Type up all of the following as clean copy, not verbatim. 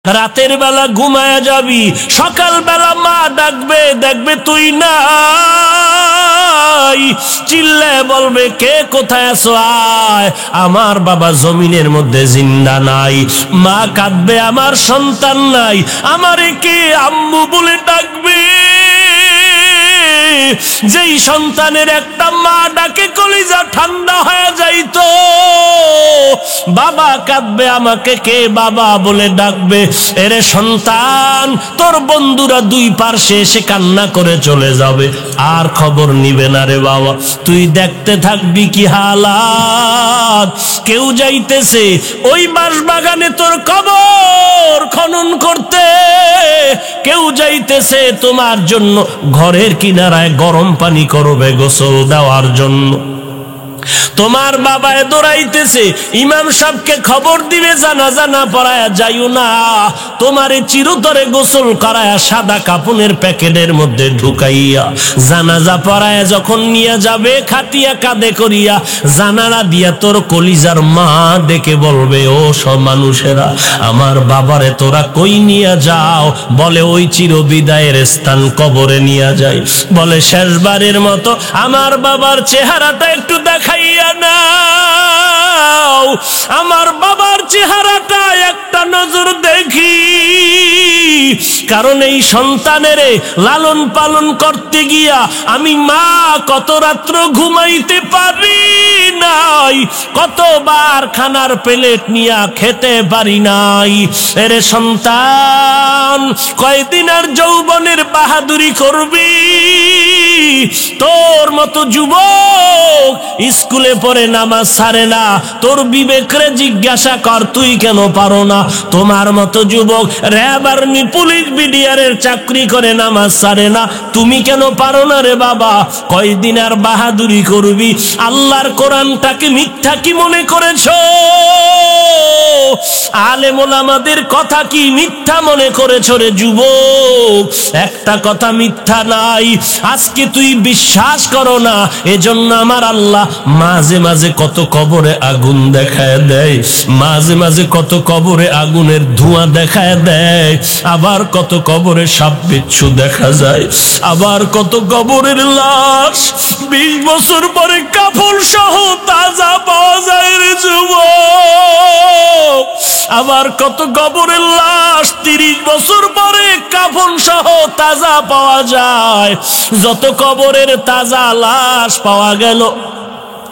রাতের বেলা ঘুমায়া যাবি, সকাল বেলা মা ডাকবে, দেখবে তুই নাই, চিল্লায় বলবে কে কোথায় আছো, আয়। আমার বাবা জমিনের মধ্যে জিন্দা নাই। মা কাঁদবে আমার সন্তান নাই, আমারে কে আম্মু বলে ডাকবে। যেই সন্তানের একটা মা ডাকে কলিজা ঠান্ডা হয়ে যাইতো, বাবা কাঁদবে আমাকে কে বাবা বলে ডাকবে। এরে সন্তান, তোর বন্ধুরা দুই পার্শ্বে এসে কান্না করে চলে যাবে, আর খবর নিবে না রে বাবা। তুই দেখতে থাকবি কি হালাত। কেউ যাইতেছে ওই বাঁশবাগানে তোর কবর খনন করতে, কেউ যাইতেছে তোমার জন্য ঘরের কিনারায় গরম পানি করবে গোসল দেওয়ার জন্য। তোমার বাবায় দৌড়াইতেছে ইমাম সাহেবকে খবর দিবে জানাজা না পড়ায়া যাইও না, তোমারে চিরতরে গোসল করায়া সাদা কাপনের প্যাকেটের মধ্যে ঢুকাইয়া জানাজা পড়ায়া যখন নিয়ে যাবে খাটিয়া কাঁধে করিয়া, জানালা দিয়া তোর কলিজার মা ডেকে বলবে ও সব মানুষেরা, আমার বাবারে তোরা কই নিয়ে যাও? বলে ওই চিরবিদায়ের স্থান কবরে নিয়ে যায়। বলে শেষবারের মতো আমার বাবার চেহারাটা একটু দেখাইয়া নাও, আমার বাবার চেহারাটা একটা নজর দেখি। কারণ এই সন্তানের লালন পালন করতে গিয়া আমি মা কত রাত্র ঘুমাইতে পারি নাই, কতবার খানার প্লেট নিয়া খেতে পারি নাই। এরে সন্তান, কয়দিন আর যৌবনের বাহাদুরি করবি? তোর মতো যুবক স্কুলে পড়ে নামাজ ছাড়ে না, তোর বিবেকরে জিজ্ঞাসা কর তুই কেন পারো না? তোমার মতো যুবক র্যাব আর্মি পুলিশ বিডিআরের চাকরি করে নামাজ ছাড়ে না, তুমি কেন পারো না রে বাবা? কয়দিন আর বাহাদুরি করবি? আল্লাহর কোরআনটাকে মিথ্যা কি মনে করেছো? আলেম ওলামাদের কথা কি মিথ্যা মনে করেছো রে যুবক? একটা কথা মিথ্যা নাই। আজকে তুই বিশ্বাস করো না, এজন্য আমার আল্লাহ মাঝে মাঝে কত কবরে আগুন দেখায় দেয়, মাঝে মাঝে কত কবরে আগুনের ধোঁয়া দেখায় দেয়, আবার কত কবরে সাপ বিচ্ছু দেখা যায়, আবার কত কবরের লাশ 20 বছর পরে কাফন সহ তাজা পাওয়া যায় রে যুবক। আবার কত কবরের লাশ 30 বছর পরে কাফন সহ তাজা পাওয়া যায়। যত কবরের তাজা লাশ পাওয়া গেল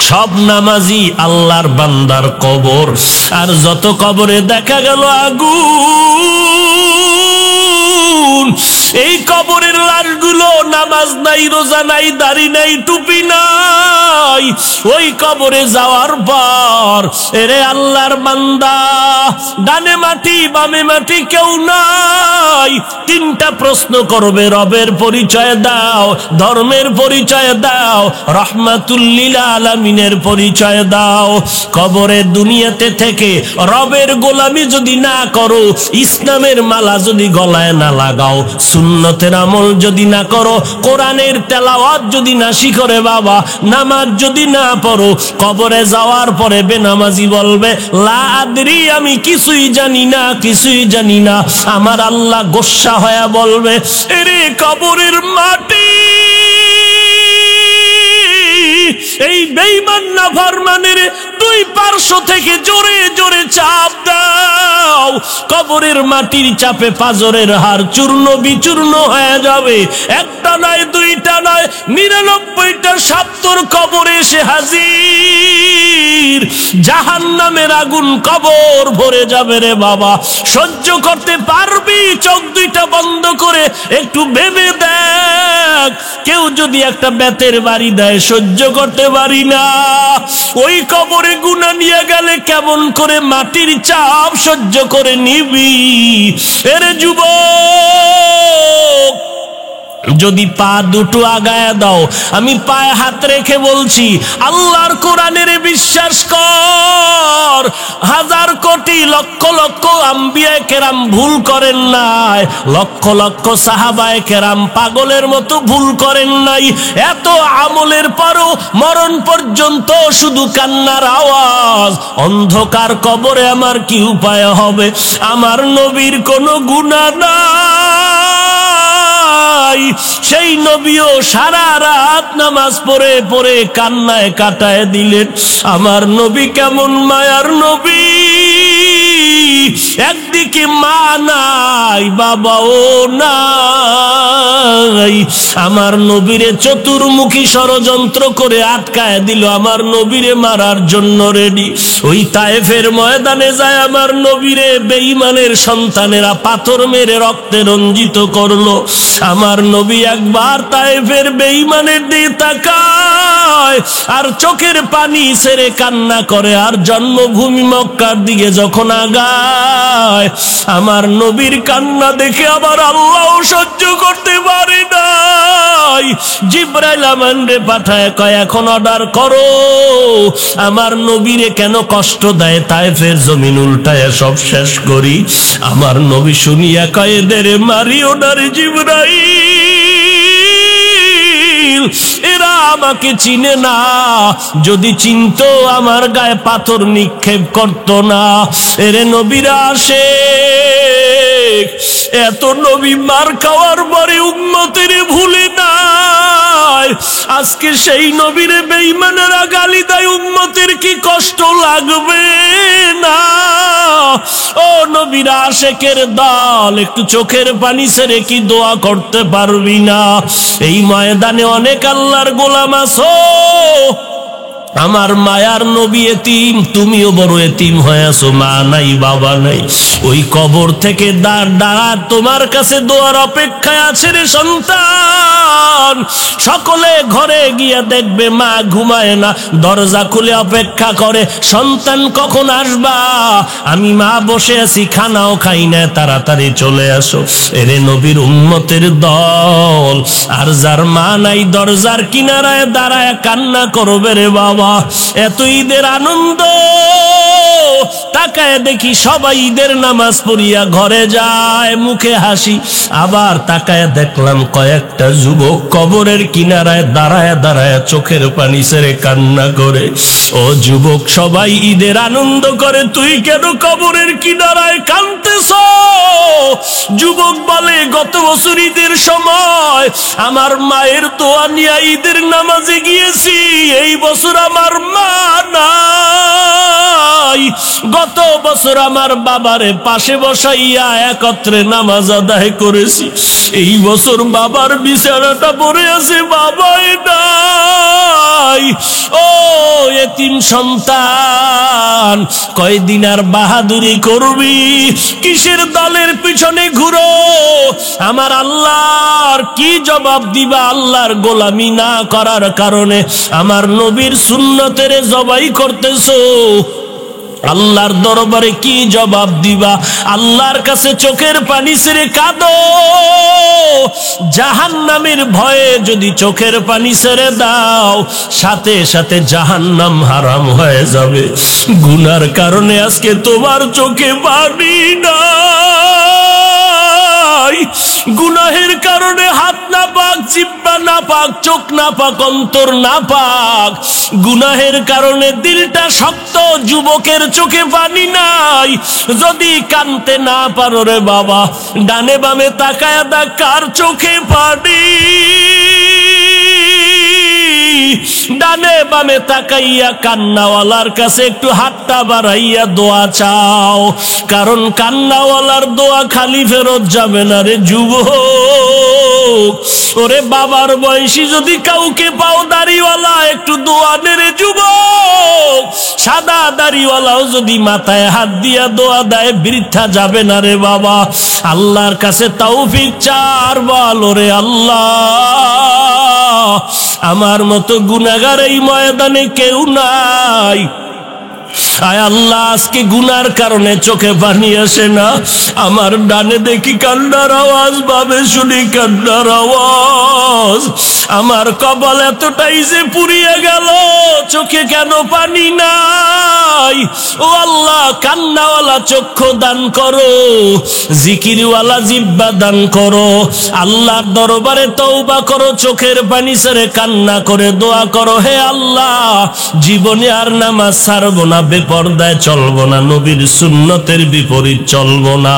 সব নামাজি আল্লাহর বান্দার কবর, আর যত কবরে দেখা গেল আগুন, এই কবরের লাশগুলো নামাজ নাই, রোজা নাই, দাড়ি নাই, টুপি নাই। ওই কবরে যাওয়ার পর এরে আল্লাহর বান্দা, ডানে মাটি বামে মাটি কেউ নাই। 3টা প্রশ্ন করবে, রবের পরিচয় দাও, ধর্মের পরিচয় দাও, রহমাতুল লিল আলামিনের পরিচয় দাও। কবরে দুনিয়াতে থেকে রবের গোলামি যদি না করো, ইসলামের মালা যদি গলায় না লাগাও, সুন্নতের আমল যদি না করো, কোরআনের তেলাওয়াত যদি না শিখো রে বাবা, নামাজ যদি না পড়ো, কবরে যাওয়ার পরে বেনামাজি বলবে লা আদরি, আমি কিছুই জানি না, কিছুই জানি না। আমার আল্লাহ গোস্বা হয়ে বলবে এরে কবরের মাটি, এই বেঈমান নাফরমানের 2 পার্শ্ব থেকে জোরে জোরে চাপ দাও। কবরের মাটির চাপে পাজরের হাড় চূর্ণ বিচূর্ণ হয়ে যাবে। একটা নয়, 2টা নয়, 99টা সাপ তোর কবরে এসে হাজির। জাহান্নামের আগুন কবর ভরে যাবে রে বাবা। সহ্য করতে পারবি? চোখ 2টা বন্ধ করে একটু ভেবে দেখ। কেউ যদি একটা বেতের বাড়ি দেয়, সহ্য করতে পারি না। ওই কবরে গুনাহ নিয়ে গেলে কেমন করে মাটির চাপ সহ্য করে নিবি? এরে যুবক, যদি পা দুটো আগায় দাও, আমি পায়ে হাত রেখে বলছি, আল্লাহর কোরআনের বিশ্বাস কর। হাজার কোটি লক্ষ লক্ষ আম্বিয়া কেরাম ভুল করেন নাই, লক্ষ লক্ষ সাহাবায়ে কেরাম পাগলের মতো ভুল করেন নাই। এত আমলের পরও মরণ পর্যন্ত শুধু কান্নার আওয়াজ। অন্ধকার কবরে আমার কি উপায় হবে? আমার নবীর কোনো গুনাহ নাই, সেই নবীও সারা রাত নামাজ পড়ে পড়ে কান্নায় কাটায় দিলেন। আমার নবী কেমন মায়ার নবী, একদিকে মা নাই, বাবাও নাই। আমার নবীরে চতুর্মুখী ষড়যন্ত্র করে আটকায় দিল, আমার নবীরে মারার জন্য রেডি। ওই তায়েফের ময়দানে যায় আমার নবীরে বেঈমানের সন্তানেরা পাথর মেরে রক্তে রঞ্জিত করলো। আমার নবী একবার তায়েফের বেঈমানের দিকে তাকায় আর চোখের পানি ছেড়ে কান্না করে। আর জন্মভূমি মক্কার দিকে যখন আগায়, আমার নবীর কান্না দেখে আবার আল্লাহ সহ্য করতে পারে নাই। জিবরাইল আমানরে পাঠায়, কয় এখন অর্ডার করো আমার নবীরে কেন কষ্ট দেয়, তায়েফের জমিন উল্টায় সব শেষ করি। আমার নবী শুনিয়া কয়, এদের মারি ওনারে জিবরাইল, এরা আমাকে চিনে না, যদি চিনতো আমার গায়ে পাথর নিক্ষেপ করতো না। এরে নবীরা আসে, এত নবী মার খাওয়ার পরে উম্মতের ভুলে নাই। আজকে সেই নবীরে বেঈমানেরা গালি দেয়, উম্মতের কি কষ্ট লাগবে না? ও নবীরা আশেকের দল, একটু চোখের পানি ছেড়ে কি দোয়া করতে পারবি না? এই ময়দানে অনেক আল্লাহর গোলাম আছো, আমার মায়ার নবী এতিম, তুমিও বড় এতিম হয়ে আছো, মা নাই বাবা নাই। ওই কবর থেকে দাঁড়া তোমার কাছে দোয়ার অপেক্ষায় আছে রে সন্তান। সকলে ঘরে গিয়া দেখবে মা ঘুমায় না, দরজা খুলে অপেক্ষা করে, সন্তান কখন আসবা? আমি মা বসে আছি, খানাও খাই না, তাড়াতাড়ি চলে আসো। এরে নবীর উম্মতের দল, আর যার মা নাই দরজার কিনারায় দাঁড়ায় কান্না করবে রে বাবা। এত ঈদের আনন্দ, তাকায় দেখি সবাই ঈদের নামাজ পড়িয়া ঘরে যায়, মুখে হাসি। আবার তাকায় দেখলাম কয়েকটা যুবক কবরের কিনারায় দাঁড়ায় দাঁড়ায় চোখের পানি ছেড়ে কান্না করে। ও যুবক, সবাই ঈদের আনন্দ করে, তুই কেন কবরের কিনারায় কাঁদতেছ? যুবক বলে, গত বছর ঈদের সময় আমার মায়ের দোয়া নিয়ে ঈদের নামাজে গিয়েছি, এই বছর আমার মা নাই। গত বছর আমার বাবারে পাশে বসাইয়া একত্রে নামাজ আদায় করেছি, এই বছর বাবার বিছানাটা পড়ে আছে, বাবাই নাই। ও এতিম সন্তান, কয়দিন আর বাহাদুরি করবি? কিসের দলের পিছনে ঘুরো? আমার আল্লাহর কি জবাব দিবা? আল্লাহর গোলামি না করার কারণে আমার নবীর সুন্নতের জবাই করতেছো, আল্লাহর দরবারে কি জবাব দিবা? আল্লাহর কাছে চোখের পানি ছেড়ে কাঁদো। জাহান্নামের ভয়ে যদি চোখের পানি ছেড়ে দাও, সাথে সাথে জাহান্নাম হারাম হয়ে যাবে। গুনার কারণে আজকে তোমার চোখে পানি নাই, গুনাহের কারণে হাত না পাক, জিহ্বা না পাক, চোখ না পাক, অন্তর না পাক, গুনাহের কারণে দিলটা শক্ত, যুবকের চোখে পানি নাই। যদি কানতে না পারো রে বাবা, ডানে বামে তাকায় দেখ কার চোখে পানি। ডানে বামে তাকাইয়া কান্নাওয়ালার কাছে একটু হাতটা বাড়াইয়া দোয়া চাও, কারণ কান্নাওয়ালার দোয়া খালি ফেরত যাবে না রে যুবক। ওরে বাবার বয়সী যদি কাউকে পাও দাড়িওয়ালা, একটু দোয়া নে রে যুবক। সাদা দাড়িওয়ালাও যদি মাথায় হাত দিয়া দোয়া দেয়, বৃথা যাবে না রে বাবা। আল্লাহর কাছে তৌফিক চার, বল ওরে আল্লাহ, আমার মতো গুনাহগার এই ময়দানে কেউ নাই, আয় আল্লাহ, আজকে গুনার কারণে চোখে পানি আসে না। আমার ডানে দেখি কান্নার আওয়াজ, বামে শুনি কান্নার আওয়াজ। আমার কপাল এতটাই যে পুড়িয়ে গেল, চোখে কেন পানি নাই? ও আল্লাহ, কান্নাওয়ালা চক্ষু দান করো, জিকিরওয়ালা জিহ্বা দান করো। আল্লাহর দরবারে তওবা করো, চোখের পানি ছেড়ে কান্না করে দোয়া করো, হে আল্লাহ, জীবনে আর নামাজ ছাড়বো না, বেপরদায় চলবো না, নবীর সুন্নতের বিপরীত চলবো না।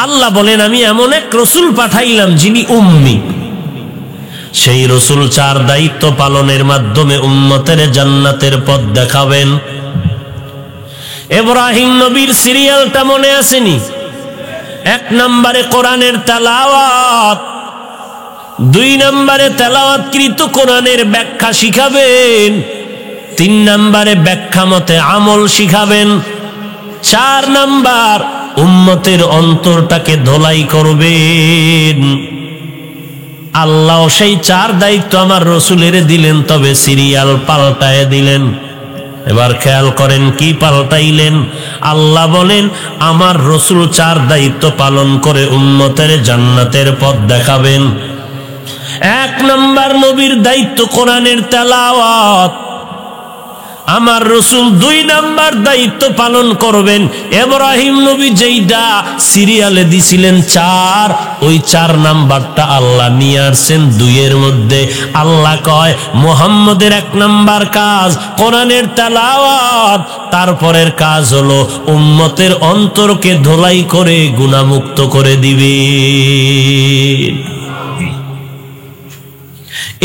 আল্লাহ বলেন, আমি এমন এক রসুল পাঠাইলাম যিনি উম্মি। সেই রসুল 4 দায়িত্ব পালনের মাধ্যমে উম্মতের জান্নাতের পথ দেখাবেন। ইব্রাহিম নবীর সিরিয়ালটা মনে আসেনি? 1 নম্বরে কোরআনের তেলাওয়াত, 2 নম্বরে তেলাওয়াতকৃত কোরআনের ব্যাখ্যা শিখাবেন, 3 নম্বরে ব্যাখ্যা মতে আমল শিখাবেন, 4 নম্বর উম্মতের অন্তরটাকে ধোলাই করবেন। আল্লাহ সেই 4 দায়িত্ব আমার রসুলের দিলেন, তবে সিরিয়াল পাল্টায় দিলেন। এবার খেয়াল করেন কি পাল্টাইলেন। আল্লাহ বলেন, আমার রসুল 4 দায়িত্ব পালন করে উম্মতের জান্নাতের পথ দেখাবেন। 1 নম্বর নবীর দায়িত্ব কোরআনের তেলাওয়াত। আমার রসুল 2 নম্বর দায়িত্ব পালন করবেন। ইব্রাহিম নবী যেইটা সিরিয়ালে দিছিলেন 4, ওই 4 নাম্বারটা আল্লাহ নিয়ে আসছেন 2 এর মধ্যে। আল্লাহ কয়, মুহাম্মদের 1 নাম্বার কাজ কোরআনের তেলাওয়াত, তারপরের কাজ হলো উম্মতের অন্তরকে ধোলাই করে গুনাহমুক্ত করে দিবে।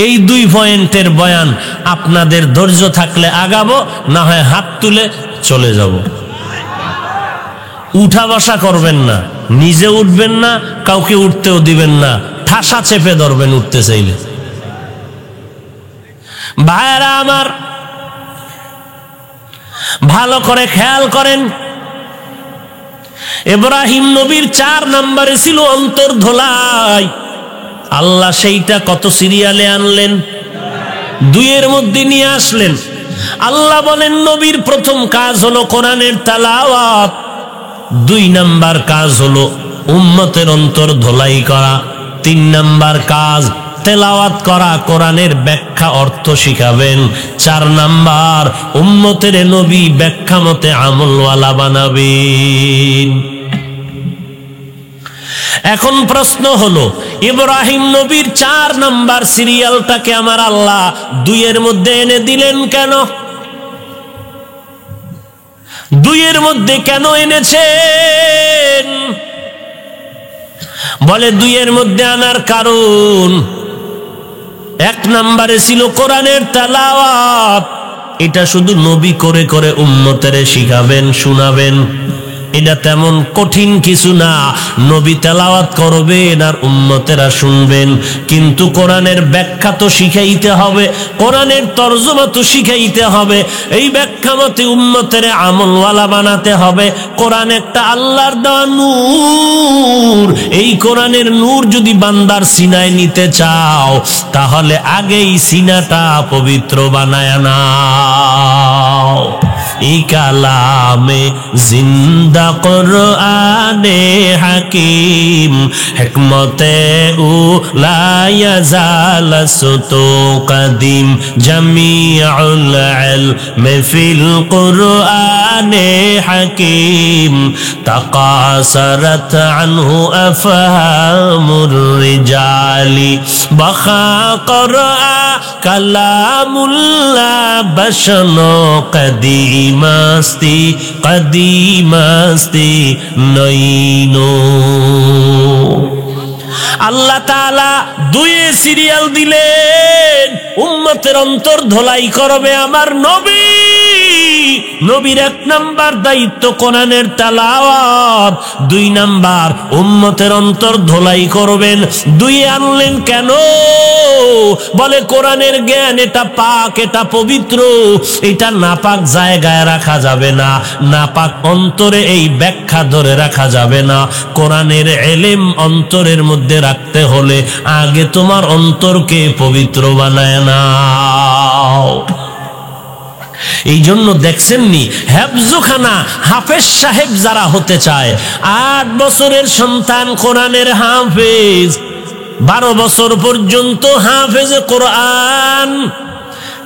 এই 2 পয়েন্টের বয়ান আপনাদের ধৈর্য থাকলে আগাবো, না হয় হাত তুলে চলে যাব। উঠা বসা করবেন না, নিজে উঠবেন না, কাউকে উঠতেও দিবেন না, ঠাসা চেপে ধরবেন উঠতে চাইলে। ভাইরা আমার, ভালো করে খেয়াল করেন, ইব্রাহিম নবীর 4 নম্বরে ছিল অন্তর ধোলাই। আল্লাহ সেইটা কত সিরিয়ালে আনলেন? 2 এর মধ্যে নিয়ে আসলেন। আল্লাহ বলেন, নবীর প্রথম কাজ হলো কোরআনের তেলাওয়াত, 2 নাম্বার কাজ হলো উম্মতের অন্তর ধোলাই করা, 3 নাম্বার কাজ তেলাওয়াত করা, কোরআনের ব্যাখ্যা অর্থ শিখাবেন, 4 নাম্বার উম্মতের নবী ব্যাখ্যা মতে আমলওয়ালা বানাবেন। এখন প্রশ্ন হলো, ইব্রাহিম নবীর 4 নাম্বার সিরিয়ালটাকে আমার আল্লাহ 2 এর মধ্যে এনে দিলেন কেন? 2 এর মধ্যে কেন এনেছেন? বলে 2 এর মধ্যে আনার কারণ, 1 নম্বরে ছিল কোরআনের তেলাওয়াত। এটা শুধু নবী করে করে উম্মতের শিখাবেন, শোনাবেন। এটা তেমন কঠিন কিছু না, নবী তেলাওয়াত করবেন আর উম্মতেরা শুনবেন। কিন্তু কোরআনের ব্যাখ্যা তো শিখাইতে হবে, কোরআনের তরজমা তো শিখাইতে হবে, এই ব্যাখ্যা মতে উম্মতের আমলওয়ালা বানাতে হবে। কোরআন একটা আল্লাহর দেওয়া নূর, এই কোরআনের নূর যদি বান্দার সিনায় নিতে চাও, তাহলে আগেই সিনাটা পবিত্র বানায় নাও। এই কালামে জিন্দা কুরআনে হাকিম, হিকমতে উলা ইয়াজাল সুতু কদিম, জামিউল ইলমি ফিল কুরআনে হাকিম, তাকাসারাত আনহু আফহামুর রিজালি, বাখা কুরআ কালামুল্লাহ বশনো কদিমাস্তি কদিমাস্তি নইনো। আল্লাহ তাআলা 2 সিরিয়াল দিলেন, উম্মতের অন্তর ধোলাই করবে আমার নবী। নবীর 1 নাম্বার দায়িত্ব কোরআনের তেলাওয়াত, 2 নাম্বার উম্মতের অন্তর ধোলাই করবেন। 2 আনলেন কেন? বলে কোরআনের জ্ঞান এটা পাক, এটা পবিত্র, এটা নাপাক জায়গায় রাখা যাবে না, নাপাক অন্তরে এই ব্যাখ্যা ধরে রাখা যাবে না। কোরআনের ইলম অন্তরের মধ্যে রাখতে হলে আগে তোমার অন্তরকে পবিত্র বানায় নাও। এই জন্য দেখছেননি হেফজখানা হাফেজ সাহেব যারা হতে চায়, 8 বছরের সন্তান কোরআনের হাফেজ, 12 বছর পর্যন্ত হাফেজে কোরআন।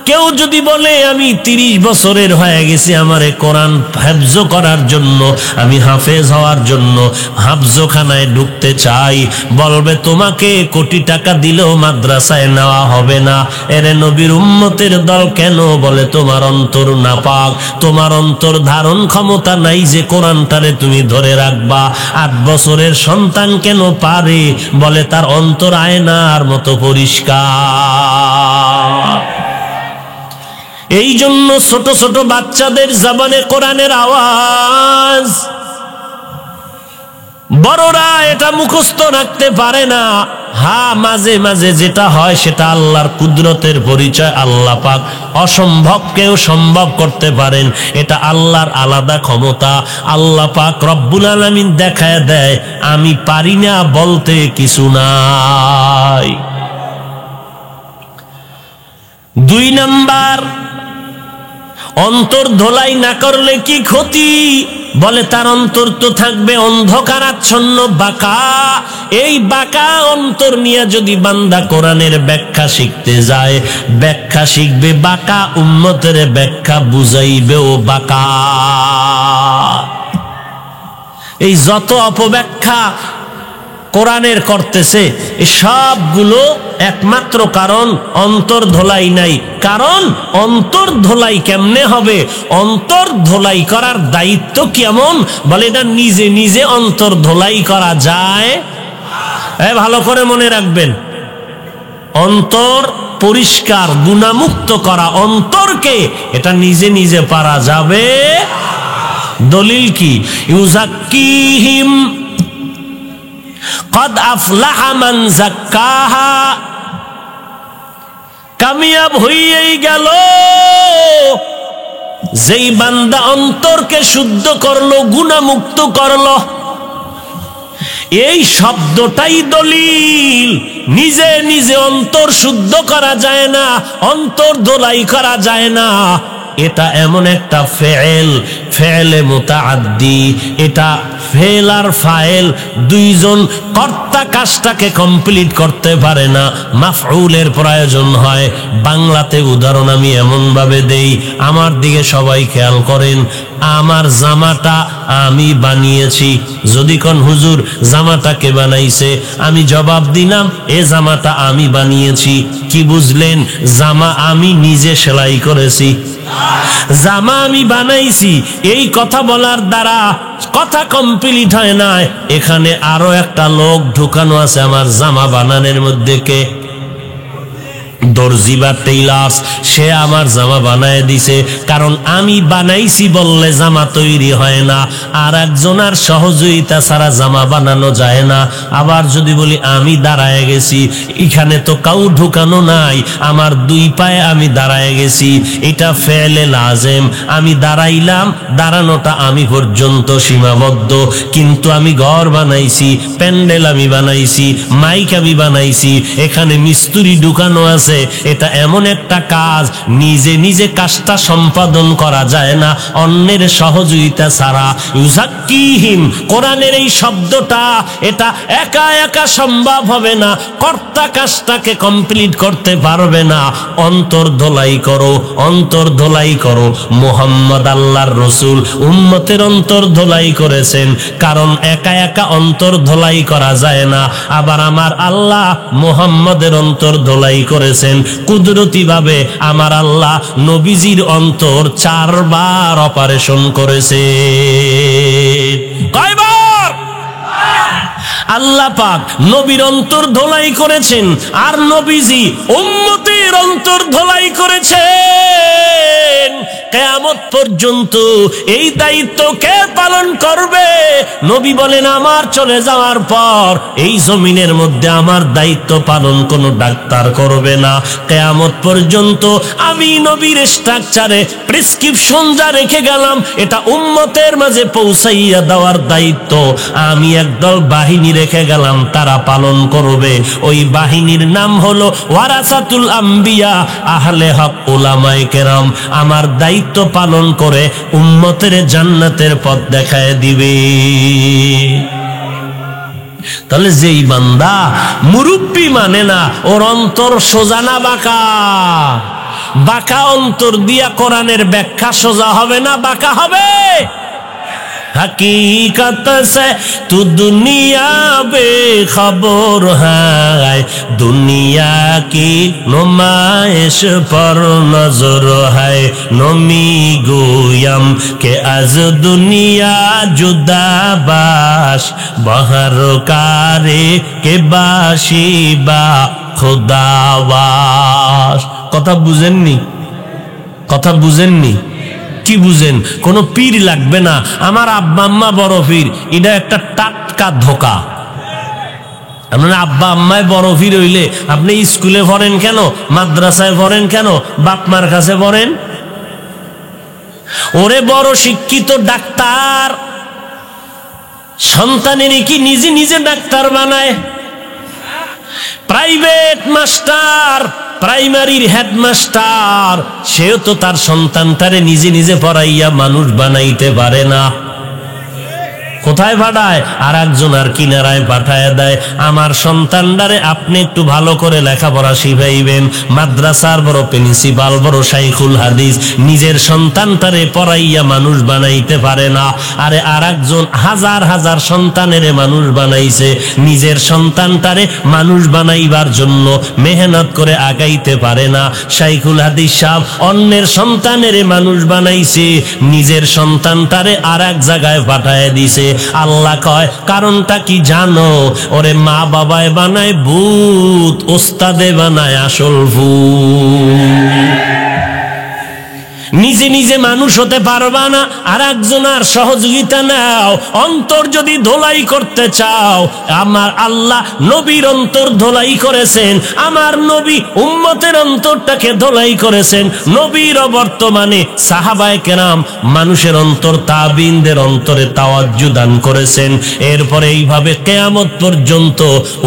কেউ যদি বলে আমি 30 বছরের হয়ে গেছি, আমারে কোরআন হেফজ করার জন্য, আমি হাফেজ হওয়ার জন্য হাফজখানায় ঢুকতে চাই, বলবে তোমাকে কোটি টাকা দিলেও মাদ্রাসায় নেওয়া হবে না। এরে নবীর উম্মতের দল কেন? বলে তোমার অন্তর নাপাক, তোমার অন্তর ধারণ ক্ষমতা নাই যে কোরআনটারে তুমি ধরে রাখবা। 8 বছরের সন্তান কেন পারে? বলে তার অন্তর আয়নার মতো পরিষ্কার। এই জন্য ছোট ছোট বাচ্চাদের জবানে কোরআনের আওয়াজ, বড়রা এটা মুখস্থ রাখতে পারে না। হ্যাঁ, মাঝে মাঝে যেটা হয় সেটা আল্লাহর কুদরতের পরিচয়। আল্লাহ পাক অসম্ভবকেও সম্ভব করতে পারেন, এটা আল্লাহর আলাদা ক্ষমতা। আল্লাহ পাক রব্বুল আলামিন দেখায় দেয় আমি পারি না বলতে কিছু নাই। 2 নাম্বার, অন্তর ধোলাই না করলে কি ক্ষতি? বলে তার অন্তর তো থাকবে অন্ধকারাচ্ছন্ন, বাঁকা। এই বাঁকা অন্তর নিয়ে যদি বান্দা কোরআনের ব্যাখ্যা শিখতে যায়, ব্যাখ্যা শিখবে বাঁকা, উম্মতের ব্যাখ্যা বুঝাইবেও বাঁকা। এই যত অপব্যাখ্যা কোরআনের করতেছে, এই সবগুলো একমাত্র কারণ অন্তর ধোলাই নাই। কারণ অন্তর ধোলাই কেমনে হবে? অন্তর ধোলাই করার দায়িত্ব কেমন? বলে এটা নিজে নিজে অন্তর ধোলাই করা যায়। ভালো করে মনে রাখবেন, অন্তর পরিষ্কার গুনাহমুক্ত করা অন্তরকে এটা নিজে নিজে পারা যাবে। দলিল কি? ইউজাক্কিহিম কদ আফলাহা মান যাক্কাহা। কামিয়াব হইয়াই গেল যেই বান্দা অন্তরকে শুদ্ধ করলো, গুনাহমুক্ত করলো। এই শব্দটাই দলিল। নিজে নিজে অন্তর শুদ্ধ করা যায় না, অন্তর ধোলাই করা যায় না। এটা এমন একটা ফেল, ফেলে মুতাআদ্দি। এটা ফেল আর ফাইল দুইজন কর্তা কাজটাকে কমপ্লিট করতে পারে না, মাফউলের প্রয়োজন হয়। বাংলাতে উদাহরণ আমি এমন ভাবে দেই, আমার দিকে সবাই খেয়াল করেন। আমার জামাটা আমি বানিয়েছি, যদি কোন হুজুর জামাটা কে বানাইছে, আমি জবাব দিলাম এ জামাটা আমি বানিয়েছি। কি বুঝলেন? জামা আমি নিজে সেলাই করেছি, জামা আমি বানাইছি। এই কথা বলার দ্বারা কথা কমপ্লিট হয় না। এখানে আরো একটা লোক ঢুকানো আছে আমার জামা বানানোর মধ্যে। কে? দর্জি বা টেইলার্স। সে আমার জামা বানায় দিছে। কারণ আমি বানাইছি বললে জামা তৈরি হয় না, আর একজনের সহযোগিতা ছাড়া জামা বানানো যায় না। আবার যদি বলি আমি দাঁড়ায় গেছি, এখানে তো কাউ ঢুকানো নাই, আমার 2 পায়ে আমি দাঁড়ায় গেছি। এটা ফেলে লাজেম। আমি দাঁড়াইলাম, দাঁড়ানোটা আমি পর্যন্ত সীমাবদ্ধ। কিন্তু আমি ঘর বানাইছি, প্যান্ডেল আমি বানাইছি, মাইক আমি বানাইছি, এখানে মিস্ত্রি ঢুকানো আছে। এটা এমন একটা কাজ, নিজে নিজে কাজটা সম্পাদন করা যায় না অন্যের সহযোগিতা ছাড়া। ইউজাক্কিহিম, কোরআনের এই শব্দটা এটা একা একা সম্ভব হবে না, কর্তা কাজটাকে কমপ্লিট করতে পারবে না। অন্তর ধোলাই করো, অন্তর ধোলাই করো। মুহাম্মদ আল্লাহর রসুল উম্মতের অন্তর ধোলাই করেছেন, কারণ একা একা অন্তর ধোলাই করা যায় না। আবার আমার আল্লাহ মুহাম্মদের অন্তর ধোলাই করেছেন কুদরতি ভাবে। আমার আল্লাহ নবীজির অন্তর 4 বার অপারেশন করেছে। কয়বার? আল্লাহ পাক নবীর অন্তর ধোলাই করেছেন, আর নবীজি উম্মতের অন্তর ধোলাই করেছেন। কিয়ামত পর্যন্ত এই দায়িত্ব কে পালন করবে? নবী বলেন আমার চলে যাওয়ার পর এই জমিনের মধ্যে আমার দায়িত্ব পালন কোনো ডাক্তার করবে না। কিয়ামত পর্যন্ত আমি নবীর স্ট্রাকচারে প্রেসক্রিপশন যা রেখে গেলাম, এটা উম্মতের মাঝে পৌঁছাইয়া দেওয়ার দায়িত্ব আমি একদল বাহিনী রেখে গেলাম, তারা পালন করবে। ওই বাহিনীর নাম হলো ওয়ারাসাতুল আম্বিয়া। আম্বিয়া আহলে হক উলামায়ে কেরাম আমার দায়িত্ব পালন করে উম্মতের জান্নাতের পথ দেখায় দিবে। তাহলে যেই বান্দা মুরব্বি মানে না, ওর অন্তর সোজা না বাঁকা? বাঁকা অন্তর দিয়া কোরআনের ব্যাখ্যা সোজা হবে না বাঁকা হবে? हकीकत से तू दुनिया बेखबर है, दुनिया की नुमाइश पर नजर है, नमी गोयम के आज दुनिया जुदा बाश बहर कारे के बाशी बा खुदावास। কথা বুঝেননি? কথা বুঝেননি? কি বুঝেন? কোন পীর লাগবে না, আমার আব্বা আম্মা বড় পীর, এটা একটা টাটকা ধোকা। আপনার আব্বা আম্মায় বড় পীর হইলে আপনি স্কুলে পড়েন কেন, মাদ্রাসায় পড়েন কেন, বাপ মার কাছে পড়েন? ওরে বড় শিক্ষিত ডাক্তার সন্তানেরই কি নিজে নিজে ডাক্তার বানায়? প্রাইভেট মাস্টার, প্রাইমারির হেডমাস্টার, সেও তো তার সন্তানটারে নিজে নিজে পড়াইয়া মানুষ বানাইতে পারে না। কোথায় পাঠায়? আর একজন আর কিনারায় পাঠায় দেয়। আমার সন্তানটারে আপনি একটু ভালো করে লেখাপড়া শিখাইবেন, মাদ্রাসার বড় প্রিন্সিপাল, বড় শাইখুল হাদিস, নিজের সন্তানটারে পড়াইয়া মানুষ বানাইতে পারে না। আরে আর একজন হাজার হাজার সন্তানের মানুষ বানাইছে, নিজের সন্তানটারে মানুষ বানাইবার জন্য মেহনত করে আগাইতে পারে না। শাইখুল হাদিস সাহেব অন্যের সন্তানের মানুষ বানাইছে, নিজের সন্তানটারে আর এক জায়গায় পাঠায় দিছে। আল্লাহ কয় কারণটা কি জানো? ওরে মা বাবায় বানায় ভূত, ওস্তাদে বানায় আসল ভূত। নিজে নিজে মানুষ হতে পারবা না, আর একজনের সহযোগিতা নাও। অন্তর যদি ধোলাই করতে চাও, আমার আল্লাহ নবীর অন্তর ধোলাই করেছেন, আমার নবী উম্মতের অন্তরটাকে ধোলাই করেছেন। নবীর বর্তমানে সাহাবায়ে কেরাম মানুষের অন্তর, তাবিনদের অন্তরে তাওয়াজ্জু দান করেছেন। এরপরে এইভাবে কিয়ামত পর্যন্ত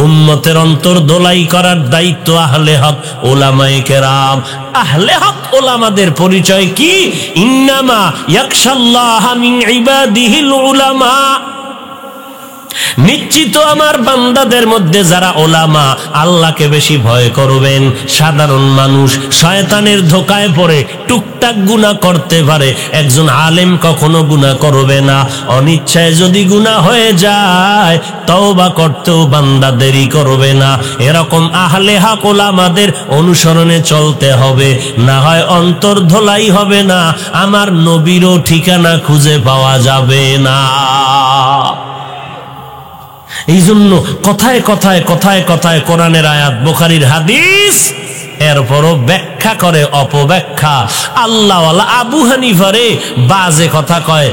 উম্মতের অন্তর ধোলাই করার দায়িত্ব আহলে হক উলামায়ে কেরাম। আহলে হক উলামাদের পরিচয় কি? ইন্নামা ইয়াখশাল্লাহ মিন ইবাদিহিল উলামা। নিশ্চিত আমার বান্দাদের মধ্যে যারা ওলামা, আল্লাহকে বেশি ভয় করবেন। সাধারণ মানুষ শয়তানের ধোকায় পড়ে টুকটাক গুনাহ করতে পারে, একজন আলেম কখনো গুনাহ করবে না। অনিচ্ছায় যদি গুনাহ হয়ে যায়, তওবা করতেও বান্দা দেরি করবে না। এরকম আহলে হক ওলামাদের অনুসরণে চলতে হবে, না হয় অন্তর ধোলাই হবে না, আমার নবীরও ঠিকানা খুঁজে পাওয়া যাবে না। এই জন্য কথায় কথায় কথায় কথায় কোরআনের আয়াত, বুখারীর হাদিস, এরপরও ব্যাখ্যা করে অপব্যাখ্যা। আল্লাহওয়ালা আবু হানিফারে বাজে কথা কয়,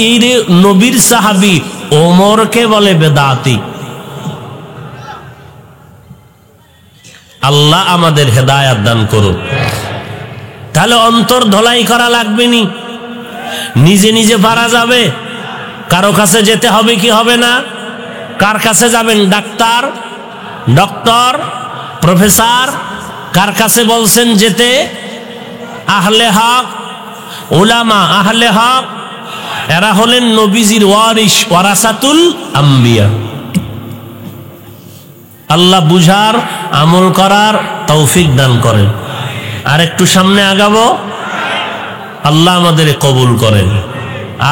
এই রে নবীর সাহাবী ওমরকে বলে বেদাতি। আল্লাহ আমাদের হেদায়াত দান করুন। তাহলে অন্তর ধোলাই করা লাগবে নি? নিজে নিজে পারা যাবে? কারো কাছে যেতে হবে কি হবে না? কার কাছে যাবেন? ডাক্তার, ডক্টর, প্রফেসর, কার কাছে বলছেন যেতে? আহলে হক উলামা। আহলে হক এরা হলেন নবীজির ওয়ারিস, ওয়ারাসাতুল আম্বিয়া। আল্লাহ বুঝার, আমল করার তৌফিক দান করেন। আর একটু সামনে আগাবো, আল্লাহ আমাদের কবুল করেন।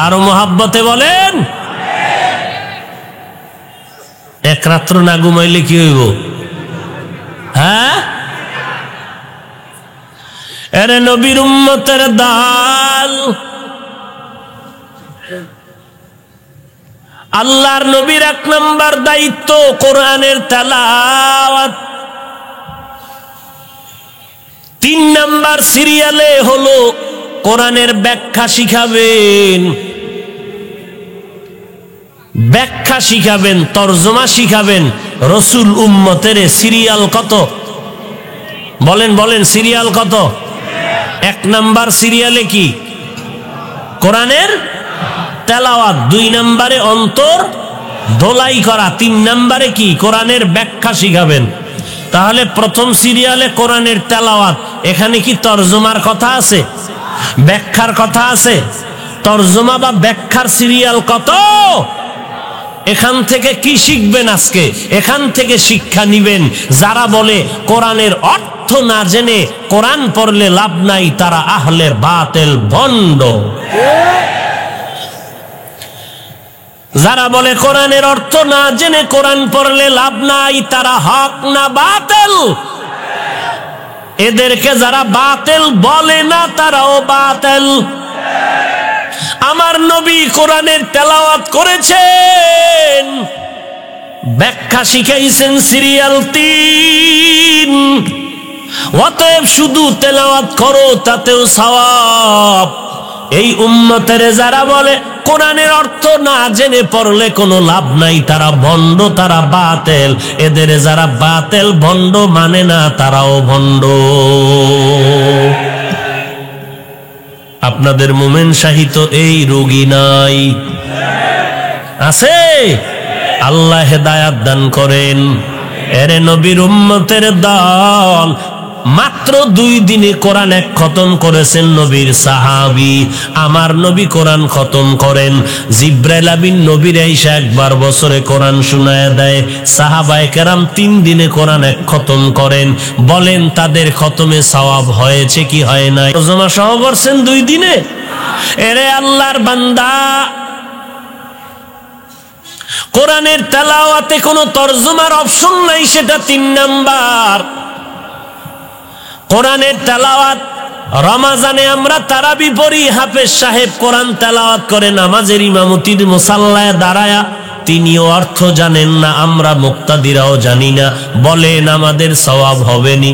আরো মোহাব্বতে বলেন। এক রাত্র না ঘুমাইলে কি হইব? হ্যাঁ, এরে নবীর উম্মতের দাল, আল্লাহর নবীর এক নাম্বার দায়িত্ব কোরআনের তেলাওয়াত। 3 নাম্বার সিরিয়ালে হলো কোরআনের ব্যাখ্যা শিখাবেন। ব্যাখ্যা শিখাবেন, তরজমা শিখাবেন। রসুল উম্মতের সিরিয়াল কত? বলেন বলেন, সিরিয়াল কত? 1 নাম্বার সিরিয়ালে কি? কোরআনের তেলাওয়াত। 2 নাম্বারে অন্তর ধোলাই করা। 3 নাম্বারে কি? কোরআনের ব্যাখ্যা শিখাবেন। তাহলে প্রথম সিরিয়ালে কোরআনের তেলাওয়াত, এখানে কি তরজমার কথা আছে, ব্যাখ্যার কথা আছে? তরজমা বা ব্যাখ্যার সিরিয়াল কত? এখান থেকে কি শিখবেন আজকে? এখান থেকে শিক্ষা নিবেন যারা বলে কোরআনের অর্থ না জেনে কোরআন পড়লে লাভ নাই, তারা আহলে বাতিল, ভণ্ড। যারা বলে কোরআনের অর্থ না জেনে কোরআন পড়লে লাভ নাই, তারা হক না বাতিল? এদেরকে যারা বাতিল বলে না, তারাও বাতিল। আমার নবী কোরআনের তেলাওয়াত করেছেন, ব্যাখ্যা শিখাইছেন সিরিয়াল 3। অতএব শুধু তেলাওয়াত করো, তাতেও সওয়াব। এই উম্মতের যারা বলে কোরআনের অর্থ না জেনে পড়লে কোনো লাভ নাই, তারা ভণ্ড, তারা বাতিল। এদের যারা বাতিল ভণ্ড মানে না, তারাও ভণ্ড। আপনাদের মোমেন শাহী তো এই রোগী নাই, আছে? আল্লাহ হেদায়াত দান করেন। এরে নবীর উম্মতের দল, মাত্র 2 দিনে কোরআন এক খতম করেছেন নবীর সাহাবী। আমার নবী কোরআন খতম করেন, জিব্রাইল আমিন নবীর আইসা একবার বছরে কোরআন শুনায়া দেয়। সাহাবায়ে কেরাম 3 দিনে কোরআন এক খতম করেন। বলেন তাদের খতমে সওয়াব হয়েছে কি হয় নাই? তরজমা সহ করছেন 2 দিনে। এরে আল্লাহর বান্দা, কোরআনের তেলাওয়াতে কোনো তরজমার অপশন নাই, সেটা 3 নাম্বার। কোরআনের তেলাওয়াত রমাজানে আমরা তারাবি পড়ি, হাফেজ সাহেব কোরআন তেলাওয়াত করে নামাজের ইমামতির মুসাল্লায় দাঁড়ায়া, তিনিও অর্থ জানেন না, আমরা মুক্তাদিরাও জানি না। বলেন আমাদের সওয়াব হবে নি?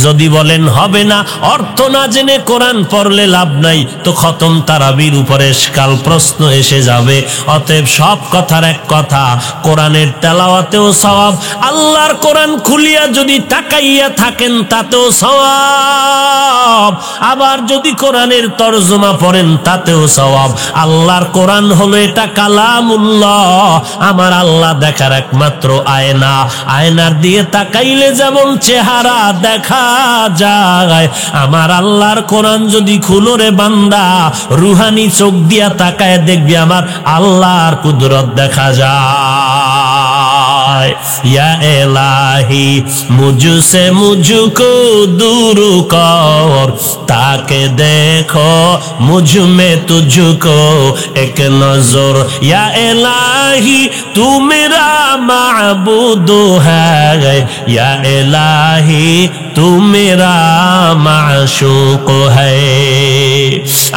যদি বলেন হবে না, অর্থ না জেনে কোরআন পড়লে লাভ নাই, তো খতম তারাবির উপরে কাল প্রশ্ন এসে যাবে। অতএব সব কথার এক কথা, কোরআনের তেলাওয়াতেও সওয়াব, আল্লাহর কোরআন খুলিয়া যদি তাকাইয়া থাকেন তাতেও সওয়াব, আবার যদি কোরআনের তরজমা পড়েন তাতেও সওয়াব। আল্লাহর কোরআন হলো এটা কালামুল্লাহ, আমার আল্লাহ দেখার একমাত্র আয়না। আয়নার দিয়ে তাকাইলে যেমন চেহারা দেখা যায়, আমার আল্লাহর কোরআন যদি খুলো রে বান্দা, রুহানি চোখ দিয়া তাকায় দেখবি আমার আল্লাহর কুদরত দেখা যায়। ইয়া ইলাহি মুঝসে মুঝকো দূর কর, তাকে দেখো মুঝ মে তুঝকো এক নজর। ইয়া ইলাহি তু মেরা মাবুদ হ্যায়, ইয়া ইলাহি তু মেরা মাশুক হ্যায়।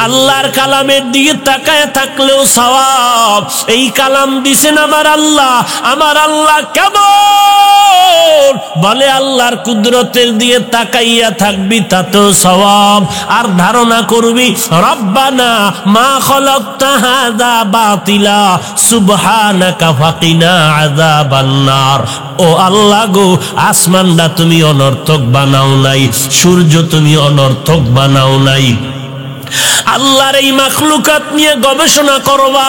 আল্লাহর কালামের দিকে তাকায় থাকলেও সওয়াব। এই কালাম দিছেন আমার আল্লাহ, আমার আল্লাহ কেমন বলে আল্লাহর কুদরতের দিয়ে তাকাইয়া থাকবি, তাতেও সওয়াব। আর ধারণা করবি রব্বানা মা খালাকতা হাযা বাতিলা সুবহানাকা ফাকিনা আযাবান নার। ও আল্লাহ গো, আসমানটা তুমি অনর্থক বানাও নাই, সূর্য তুমি অনর্থক বানাও নাই। আল্লাহর এই মাখলুকাত নিয়ে গবেষণা করবা,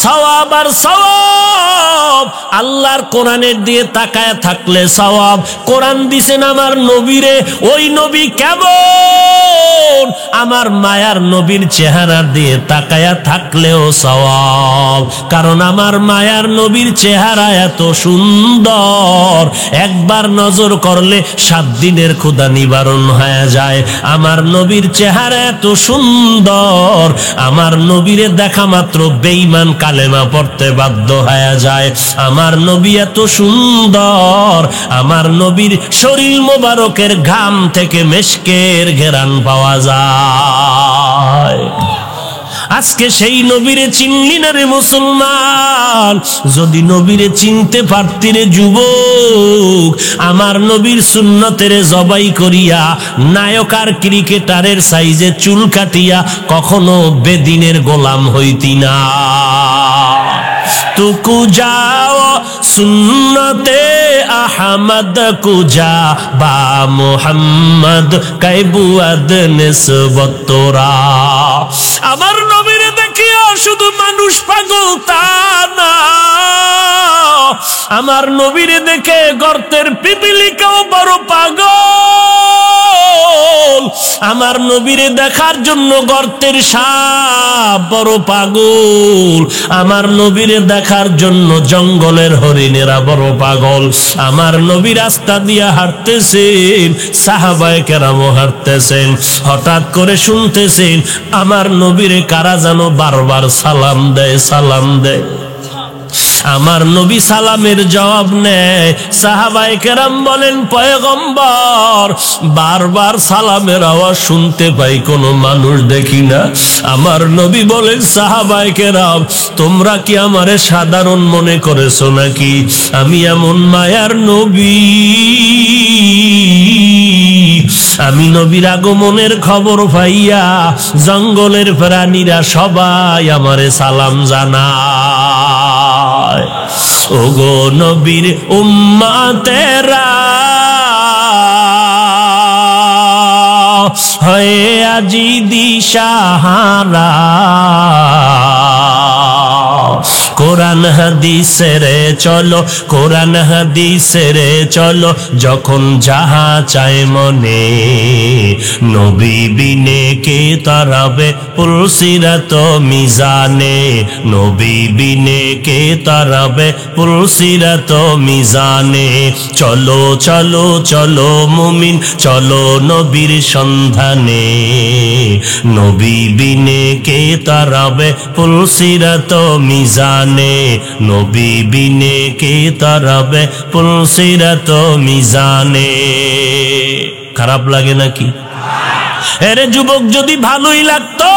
সওয়াব আর সওয়াব। আল্লাহর কোরআনের দিয়ে তাকায় থাকলে সওয়াব। কোরআন দিছেন আমার নবীরে, ওই নবী কেমন, আমার মায়ার নবীর চেহারা দিয়ে তাকায়া থাকলেও সওয়াব। কারণ আমার মায়ার নবীর চেহারা এত সুন্দর, একবার নজর করলে 7 দিনের ক্ষুধা নিবারণ হয়ে যায়। আমার নবীর চেহারা এত সুন্দর, আমার নবীরে দেখা মাত্র বেঈমান কালেমা পড়তে বাধ্য হয়ে যায়। আমার নবী এত সুন্দর, আমার নবীর শরীর মোবারকের ঘাম থেকে মেশকের ঘেরান পাওয়া যায়। আজকে সেই নবীরে চিনলি না রে মুসলমান। যদি নবীরে চিনতে পারতি রে যুবক, আমার নবীর সুন্নতের জবাই করিয়া নায়ক আর ক্রিকেটারের সাইজে চুল কাটিয়া কখনো বেদিনের গোলাম হইতি না। তুকু যাও সুন্নতে আহমদ কুজা বা মুহাম্মদ কাইবুয়াদ নিসবত তোরা। আমার নবীরে দেখিয়া শুধু মানুষ পাগল তা না, আমার নবীরে দেখে গর্তের পিপিলিকাও বড় পাগল, আমার নবীরে দেখার জন্য গর্তের সাপ বড় পাগল, আমার নবীরে দেখার জন্য জঙ্গলের হরিণেরা বড় পাগল। আমার নবী রাস্তা দিয়ে হাঁটতেছেন, সাহাবায়ে কেরামও হাঁটতেছেন, হঠাৎ করে শুনতেছেন আমার নবীরে কারা যেন বারবার সালাম দেয়, সালাম দেয়। আমার নবী সালামের জবাব নেয়। সাহাবায়ে কেরাম বলেন, পয়গম্বর, বারবার সালামের আওয়াজ শুনতে পাই, কোনো মানুষ দেখি না। আমার নবী বলেন, সাহাবায়ে কেরাম, তোমরা কি আমারে সাধারণ মনে করেছো নাকি? আমি এমন মায়ার নবী, আমি নবীর আগমনের খবর পাইয়া জঙ্গলের প্রাণীরা সবাই আমারে সালাম জানায়। ওগো নবীর উম্মতেরা হয়ে আজি দিশাহারা, কোরআন হাদিসের চলো, কোরআন হাদিসের চলো, যখন যাহা চায় মনে, নবী বিনে কে তারাবে পুলসিরাত মিজানে, নবী বিনে কে তারাবে পুলসিরাত মিজানে। চলো চলো চলো মুমিন, চলো নবীর সন্ধানে, নবী বিনে কে তারাবে পুলসিরাত মিজানে, নবী বিনে কে তারাবে পুলসিরাত মিজানে। খারাপ লাগে নাকি? এরে যুবক, যদি ভালোই লাগতো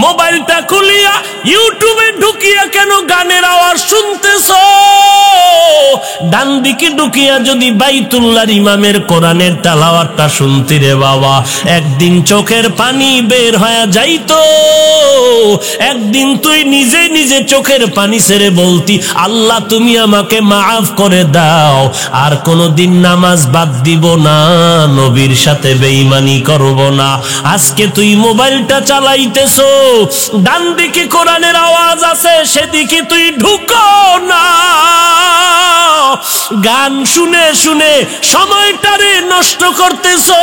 মোবাইলটা খুলিয়া ইউটিউবে ঢুকিয়া কেন গানের আওয়াজ শুনতেছ? ডান দিকে ঢুকিয়া যদি বাইতুল্লাহর ইমামের কোরআনের তেলাওয়াতটা শুনতি রে বাবা, একদিন চোখের পানি বের হয়ে যাইতো। একদিন তুই নিজে নিজে চোখের পানি ছেড়ে বলতি, আল্লাহ তুমি আমাকে মাফ করে দাও, আর কোনোদিন নামাজ বাদ দিব না, নবীর সাথে বেঈমানি করব না। আজকে তুই মোবাইলটা চালাইতেছো, ডান দিকে কোরআনের আওয়াজ আছে, সেদিকে তুই ঢুকো না, গান শুনে শুনে সময়টারে নষ্ট করতেছো।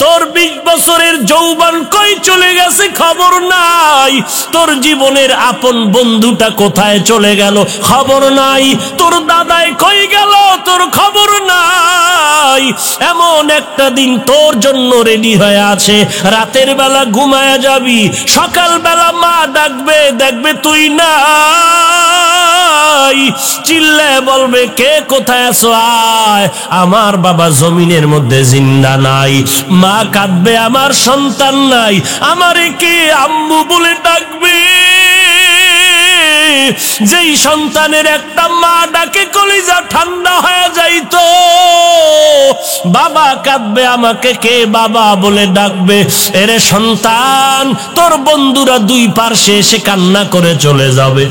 তোর 20 বছরের যৌবন কই চলে গেছে খবর নাই, তোর জীবনের আপন বন্ধুটা কোথায় চলে গেল খবর নাই, তোর দাদাই কই গেল তোর খবর নাই। এমন একটা দিন তোর জন্য রেডি হয়ে আছে, রাতের বেলা ঘুমায়া যাবি, সকাল বেলা মা ডাকবে, দেখবে তুই নাই, চিল্লায় বলবে, কে কোথায় আছো, আয়। আমার বাবা জমিনের মধ্যে জিন্দা নাই। মা কাঁদবে, আমার সন্তান নাই, আমারে কে আম্মু বলে ডাকবে। যেই সন্তানের একটা মা ডাকে কলিজা ঠান্ডা হয়ে যাইতো, বাবা কাঁদবে, আমাকে কে বাবা বলে ডাকবে। এরে সন্তান, তোর বন্ধুরা দুই পার্শ্বে এসে কান্না করে চলে যাবে,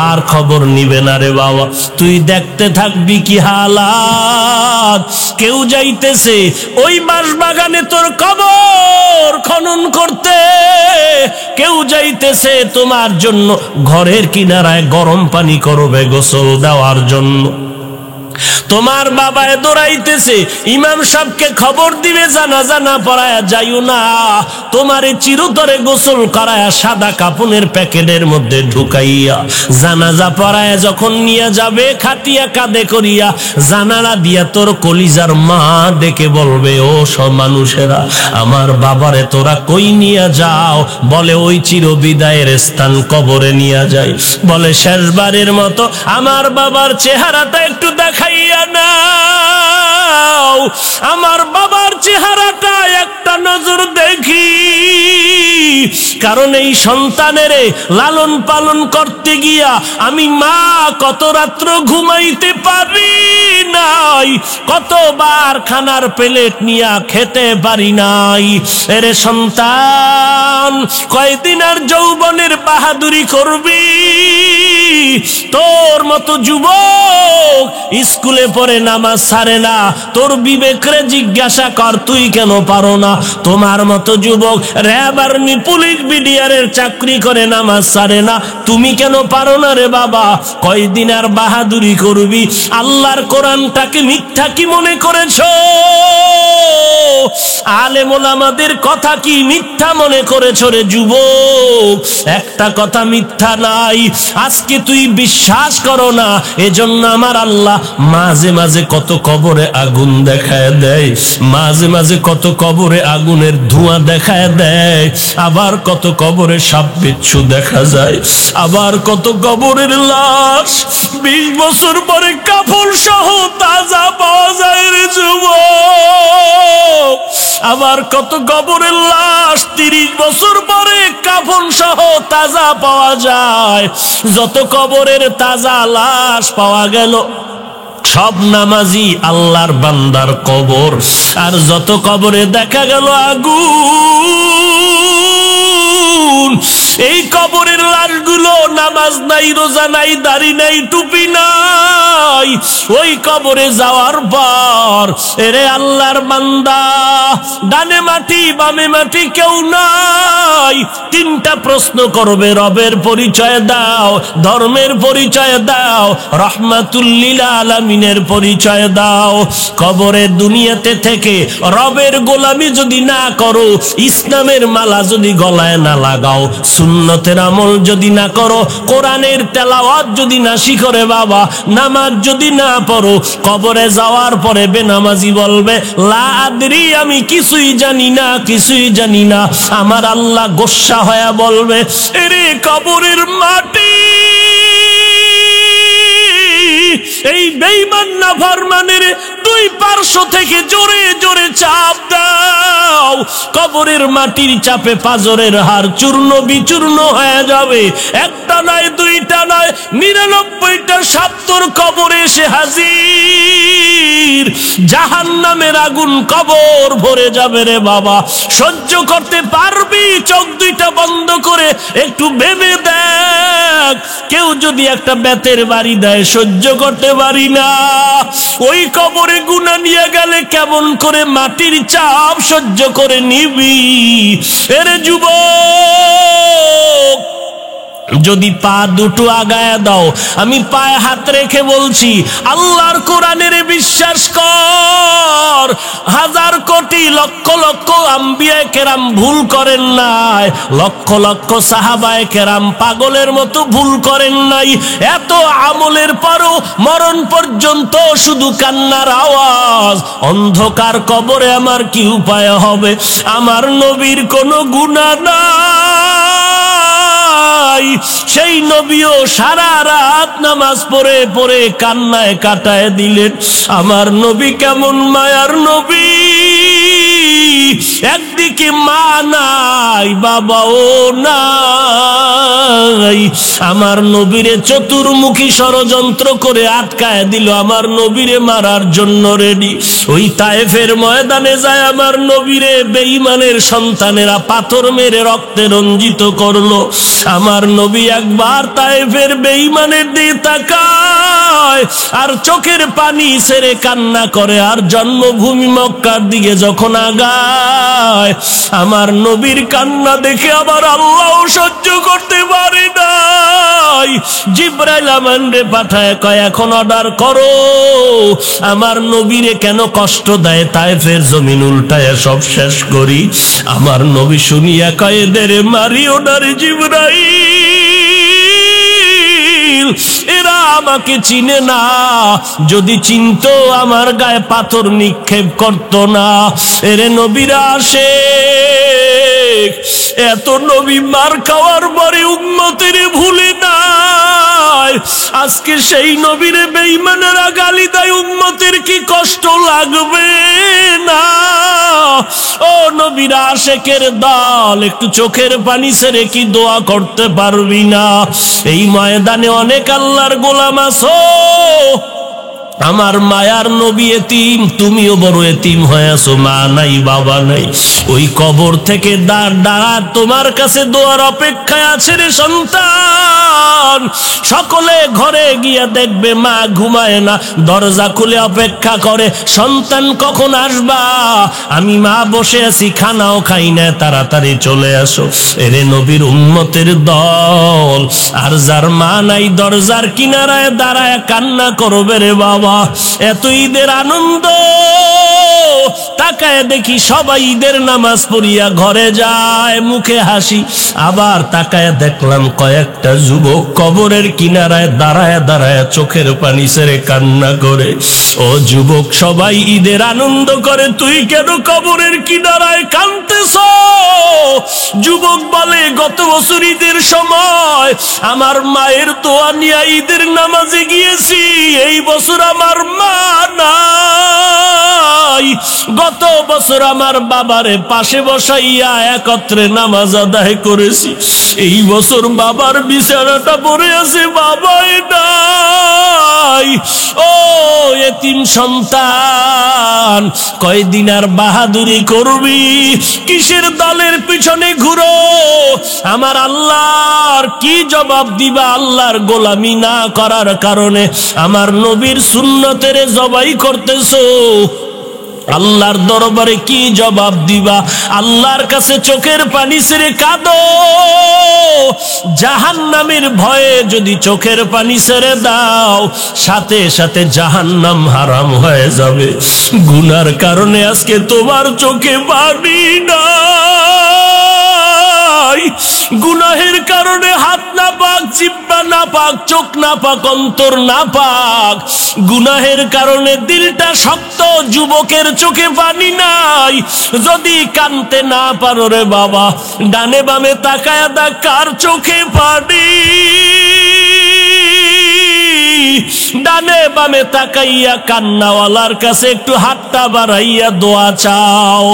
আর খবর নিবে না রে বাবা। তুই দেখতে থাকবি কি হালাত। কেউ যাইতেছে ওই বাঁশবাগানে তোর কবর খনন করতে, কেউ যাইতেছে তোমার জন্য ঘরের কিনারায় গরম পানি করবে গোসল দেওয়ার জন্য। তোমার বাবায় দৌড়াইতেছে ইমাম সাহেবকে খবর দিবে, জানাজা না পড়ায়া যাইও না, তোমারে চিরতরে গোসল করায়া সাদা কাপনের প্যাকেটের মধ্যে ঢুকাইয়া জানাজা পড়ায়া যখন নিয়ে যাবে, খাটিয়া কাঁধে করিয়া জানালা দিয়া তোর কলিজার মা ডেকে বলবে, ও সব মানুষেরা, আমার বাবারে তোরা কই নিয়ে যাও? বলে, ওই চির বিদায়ের স্থান কবরে নিয়ে যায়। বলে, শেষবারের মতো আমার বাবার চেহারাটা একটু দেখাইয়া নাও, আমার বাবার চেহারাটা একটা নজর দেখি। কারণ এই সন্তানের লালন পালন করতে গিয়া আমি মা কত রাত্র ঘুমাইতে পারি নাই, কতবার খানার প্লেট নিয়া খেতে পারি নাই। এরে সন্তান, কয়দিন আর যৌবনের বাহাদুরি করবি? তোর মতো যুবক স্কুলে পড়ে নামাজ ছাড়ে না, তোর বিবেকরে জিজ্ঞাসা কর তুই কেন পারো না? তোমার মতো যুবক র্যাব আর্মি পুলিশ বিডিআরের চাকরি করে নামাজ ছাড়ে না, তুমি কেন পারো না রে বাবা? কয়দিন আর বাহাদুরি করবি? আল্লাহর কোরআনটাকে মিথ্যা কি মনে করেছো? আলেম ওলামাদের কথা কি মিথ্যা মনে করেছো রে যুবক? একটা কথা মিথ্যা নাই। আজকে তুই বিশ্বাস করো না, এজন্য আমার আল্লাহ মাঝে মাঝে কত কবরে আগুন দেখায় দেয়, মাঝে মাঝে কত কবরে আগুনের ধোঁয়া দেখায় দেয়, আবার কত কবরে সাপ বিচ্ছু দেখা যায়, আবার কত কবরের লাশ 20 বছর পরে কাফন সহ তাজা পাওয়া যায় রে যুবক। আবার কত কবরের লাশ 30 বছর পরে কাফন সহ তাজা পাওয়া যায়। যত কবরের তাজা লাশ পাওয়া গেল সব নামাজি আল্লাহর বান্দার কবর, আর যত কবরে দেখা গেল আগুন, এই কবরের লাশগুলো নামাজ নাই, রোজা নাই, দাড়ি নাই, টুপি নাই। ওই কবরে যাওয়ার পর এরে আল্লাহর বান্দা, ডানে মাটি বামে মাটি কেউ নাই। 3টা প্রশ্ন করবে, রবের পরিচয় দাও, ধর্মের পরিচয় দাও, রহমাতুল লিল আলামিনের পরিচয় দাও। কবরের দুনিয়াতে থেকে রবের গোলামি যদি না করো, ইসলামের মালা যদি গলায় না লাগাও, সুন্নতের আমল যদি না করো, কোরআনের তেলাওয়াত যদি না শিখো রে বাবা, নামাজ যদি না পড়ো, কবরে যাওয়ার পরে বেনামাজি বলবে লা আদরি, আমি কিছুই জানি না, কিছুই জানি না। আমার আল্লাহ গোস্বা হয়ে বলবে, এরে কবরের মাটি, এই বেঈমান নাফরমানের 2 পার্শ্ব থেকে জোরে জোরে চাপ দাও। কবরের মাটির চাপে পাজরের হাড় চূর্ণ বিচূর্ণ হয়ে যাবে। একটা নয়, 2টা নয়, 99টা সাপ তোর কবরে এসে হাজির। জাহান্নামের আগুন কবর ভরে যাবে রে বাবা। সহ্য করতে পারবি? চোখ 2টা বন্ধ করে একটু ভেবে দেখ। কেউ যদি একটা বেতের বাড়ি দেয়, সহ্য করতে পারি না। ওই কবরে গুনাহ নিয়ে গেলে কেমন করে মাটির চাপ সহ্য করে নিবি? এরে যুবক, যদি পা দুটো আগায়া দাও, আমি পায়ে হাত রেখে বলছি, আল্লাহর কোরআনের বিশ্বাস কর। 1000 কোটি লক্ষ লক্ষ আম্বিয়ায়ে কেরাম ভুল করেন নাই, লক্ষ লক্ষ সাহাবায়ে কেরাম পাগলের মতো ভুল করেন নাই। এত আমলের পরও মরণ পর্যন্ত শুধু কান্নার আওয়াজ। অন্ধকার কবরে আমার কি উপায় হবে? আমার নবীর কোনো গুনাহ নাই, সেই নবীও সারা রাত নামাজ পড়ে পড়ে কান্নায় কাটায় দিলেন। আমার নবী কেমন মায়ার নবী! একদিকে মা নাই, বাবাও নাই। আমার নবীরে চতুর্মুখী ষড়যন্ত্র করে আটকায় দিল, আমার নবীরে মারার জন্য রেডি। ওই তায়েফের ময়দানে যায় আমার নবীরে বেঈমানের সন্তানেরা পাথর মেরে রক্তে রঞ্জিত করলো। আমার নবী একবার তায়েফের বেঈমানের দিকে তাকায় আর চোখের পানি ছেড়ে কান্না করে, আর জন্মভূমি মক্কার দিকে যখন আগায়, আমার নবীর কান্না দেখে আবার আল্লাহ সহ্য করতে পারে নাই। জিবরাইল আমানরে পাঠায়, কয় এখন অর্ডার করো আমার নবীরে কেন কষ্ট দেয়, তায়েফের জমিন উল্টায় সব শেষ করি। আমার নবী শুনিয়া কয়, এদের মারিও না রে জিবরাইল, এরা আমাকে চিনে না, যদি চিনতো আমার গায়ে পাথর নিক্ষেপ করতো না। এরে নবীরা আসে, এত নবী মার খাওয়ার পরে উম্মতের ভুলে নাই। আজকে সেই নবীরে বেঈমানেরা গালি দেয়, উম্মতের কি কষ্ট লাগবে না? ও নবীরা আশেকের দল, একটু চোখের পানি ছেড়ে কি দোয়া করতে পারবি না? এই ময়দানে অনেক আল্লাহর গোলাম আছো, আমার মায়ার নবী এতিম, তুমিও বড় এতিম হয়ে আছো, মা নাই বাবা নাই। ওই কবর থেকে দাঁড়া তোমার কাছে দোয়ার অপেক্ষায় আছে রে সন্তান। সকলে ঘরে গিয়া দেখবে মা ঘুমায় না, দরজা খুলে অপেক্ষা করে, সন্তান কখন আসবা, আমি মা বসে আছি, খানাও খাই না, তাড়াতাড়ি চলে আসো। এরে নবীর উম্মতের দল, আর যার মা নাই দরজার কিনারায় দাঁড়ায় কান্না করবে রে বাবা। এত ঈদের আনন্দ, তাকায় দেখি সবাই ঈদের নামাজ পড়িয়া ঘরে যায়, মুখে হাসি। আবার তাকায় দেখলাম কয়েকটা যুবক কবরের কিনারায় দাঁড়ায় দাঁড়ায় চোখের পানি ছেড়ে কান্না করে। ও যুবক, সবাই ঈদের আনন্দ করে, তুই কেন কবরের কিনারায় কাঁদতেছ? যুবক বলে, গত বছর ঈদের সময় আমার মায়ের দোয়া নিয়ে ঈদের নামাজে গিয়েছি, এই বছর আমার মা নাই। গত বছর আমার বাবারে পাশে বসাইয়া একত্রে নামাজ আদায় করেছি, এই বছর বাবার বিছানাটা পড়ে আছে, বাবাই নাই। ও এতিম সন্তান, কয়দিন আর বাহাদুরি করবি? কিসের দলের পিছনে ঘুরো? আমার আল্লাহর কি জবাব দিবা? আল্লাহর গোলামি না করার কারণে আমার নবীর সুন্নতের জবাই করতেছো, আল্লাহর দরবারে কি জবাব দিবা? আল্লাহর কাছে চোখের পানি ছেড়ে কাঁদো। জাহান্নামের ভয়ে যদি চোখের পানি ছেড়ে দাও, সাথে সাথে জাহান্নাম হারাম হয়ে যাবে। গুনার কারণে আজকে তোমার চোখে পানি নাই, গুনাহের কারণে হাত না পাক, জিহ্বা না পাক, চোখ না পাক, অন্তর না পাক, গুনাহের কারণে দিলটা শক্ত, যুবকের চোখে পানি নাই। যদি কানতে না পারো রে বাবা, ডানে বামে তাকায় দেখ কার চোখে পানি। ডানে বামে তাকাইয়া কান্নাওয়ালার কাছে একটু হাতটা বাড়াইয়া দোয়া চাও,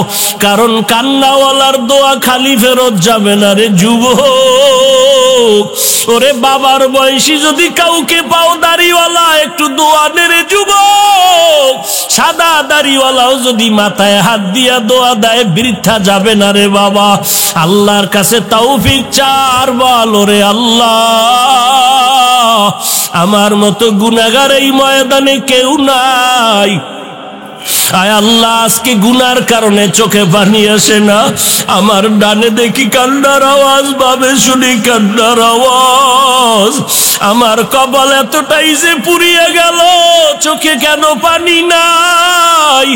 কারণ কান্নাওয়ালার দোয়া খালি ফেরত যাবে না রে যুবক। ওরে বাবার বয়সী যদি কাউকে পাও দাড়িওয়ালা, একটু দোয়া নে রে যুবক। সাদা দাড়িওয়ালাও যদি মাথায় হাত দিয়া দোয়া দেয়, বৃথা যাবে না রে বাবা। আল্লাহর কাছে তৌফিক চার, বল রে আল্লাহ, আমার মতো গুনাহগার এই ময়দানে কেউ নাই। আয় আল্লাহ, আজকে গুনার কারণে চোখে পানি আসে না। আমার ডানে দেখি কান্নার আওয়াজ, বামে শুনি কান্নার আওয়াজ। আমার কপাল এতটাই যে পুড়িয়ে গেল, চোখে কেন পানি নাই?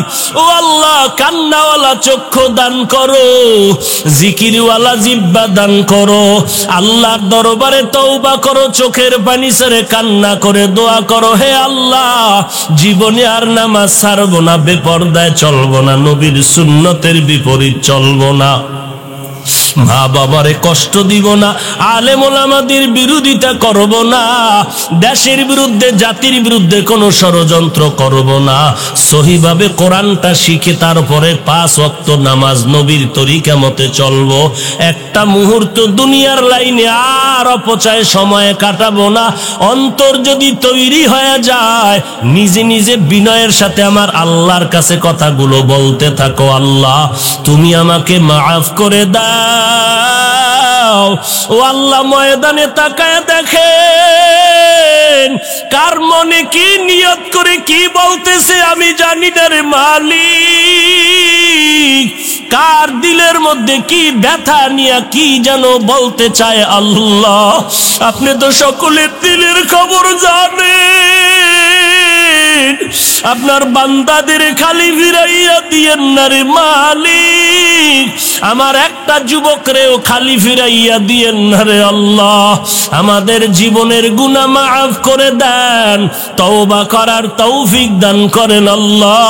ও আল্লাহ, কান্নাওয়ালা চক্ষু দান করো, জিকিরওয়ালা জিহ্বা দান করো। আল্লাহর দরবারে তওবা করো, চোখের পানি ছেড়ে কান্না করে দোয়া করো, হে আল্লাহ, জীবনে আর নামাজ ছাড়বো না, বেপরদায় চলবো না, নবীর সুন্নতের বিপরীত চলবো না, মা বাবারে কষ্ট দিব না, আলেম ওলামাদের বিরোধিতা করব না, দেশের বিরুদ্ধে জাতির বিরুদ্ধে কোনো ষড়যন্ত্র করব না, সহিভাবে কোরআনটা শিখে তারপরে 5 ওয়াক্ত নামাজ নবীর তরিকা মতে চলবো। একটা মুহূর্ত দুনিয়ার লাইনে আর অপচয় সময় কাটাবো না। অন্তর যদি তৈরি হয়ে যায়, নিজে নিজে বিনয়ের সাথে আমার আল্লাহর কাছে কথাগুলো বলতে থাকো, আল্লাহ তুমি আমাকে মাফ করে দাও। ও আল্লাহ, ময়দানে তাকায় দেখেন কার মনে কি নিয়ত করে কি বলতেছে আমি জানি না রে মালিক। কার দিলের মধ্যে কি ব্যথা নিয়ে কি যেন বলতে চায় আল্লাহ, আপনি তো সকলের দিলের খবর জানেন। আপনার বান্দাদের খালি ফিরাইয়া দিয়েন না রে মালিক, আমার একটা যুবকরেও খালি ফিরাইয়া দিয়েন না রে আল্লাহ। আমাদের জীবনের গুনাহ মাফ করে দেন, তওবা করার তৌফিক দান করেন আল্লাহ।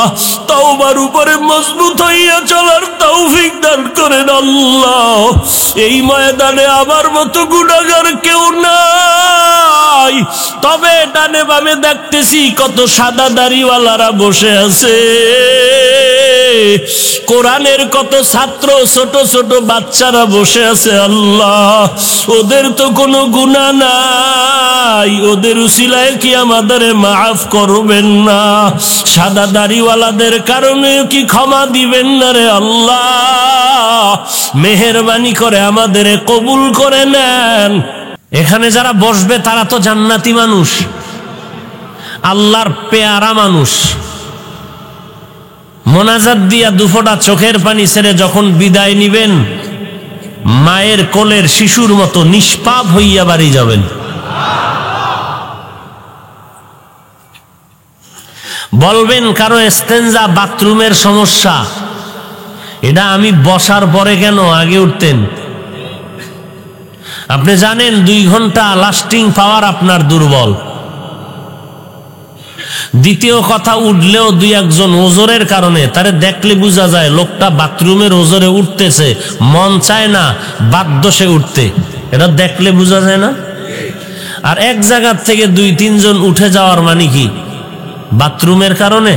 তওবার উপরে মজবুত হইয়া চলার তৌফিক দান করেন আল্লাহ। এই ময়দানে আমার মতো গুনাহগার কেউ নাই, তবে ডানে বামে দেখতেছি কত সাদা দাড়িওয়ালারা বসে আছে। কোরআনের কত ছাত্র ছোট ছোট বাচ্চারা বসে আছে আল্লাহ, ওদের তো কোনো গুনাহ নাই, ওদের উসিলায় কি আমাদের মাফ করবেন না? সাদা দাড়িওয়ালাদের কারণে কি ক্ষমা দিবেন না রে আল্লাহ? মেহেরবানি করে আমাদের কবুল করে নেন। এখানে যারা বসবে তারা তো জান্নাতি মানুষ, আল্লাহর পেয়ারা মানুষ। মোনাজাত দিয়া দুফোঁটা চোখের পানি ছেড়ে যখন বিদায় নিবেন, মায়ের কোলের শিশুর মতো নিষ্পাপ হইয়া বাড়ি যাবেন। বলবেন কারো ইস্তেঞ্জা বাথরুমের সমস্যা, এটা আমি বসার পরে কেন, আগে উঠতেন। আপনি জানেন 2 ঘন্টা লাস্টিং পাওয়ার আপনার দুর্বল। দ্বিতীয় কথা, উঠলেও 2-1 ওজরের কারণে তারে দেখলে বোঝা যায় লোকটা বাথরুমের ওজরে উঠতেছে, মন চায় না, বাধ্য সে উঠতে, এটা দেখলে বোঝা যায় না? আর এক জায়গার থেকে 2-3 জন উঠে যাওয়ার মানে কি বাথরুমের কারণে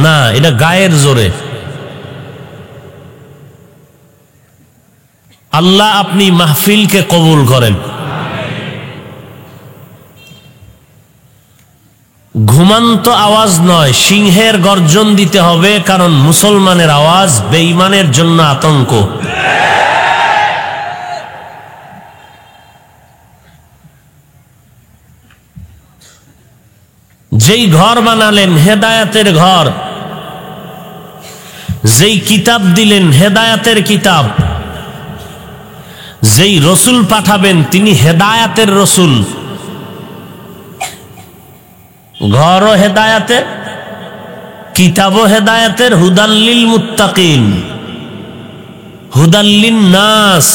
না, এটা গায়ের জোরে। আল্লাহ আপনি মাহফিলকে কবুল করেন। ঘুমান্ত আওয়াজ নয়, সিংহের গর্জন দিতে হবে, কারণ মুসলমানের আওয়াজ বেঈমানের জন্য আতঙ্ক। যেই ঘর বানালেন হেদায়েতের ঘর, যেই কিতাব দিলেন হেদায়েতের কিতাব, যেই রসুল পাঠাবেন তিনি হেদায়েতের রসুল, ঘরও হেদায়েতের, কিতাবও হেদায়েতের। হুদাল্লিল মুত্তাকিন, হুদাল্লিন নাস।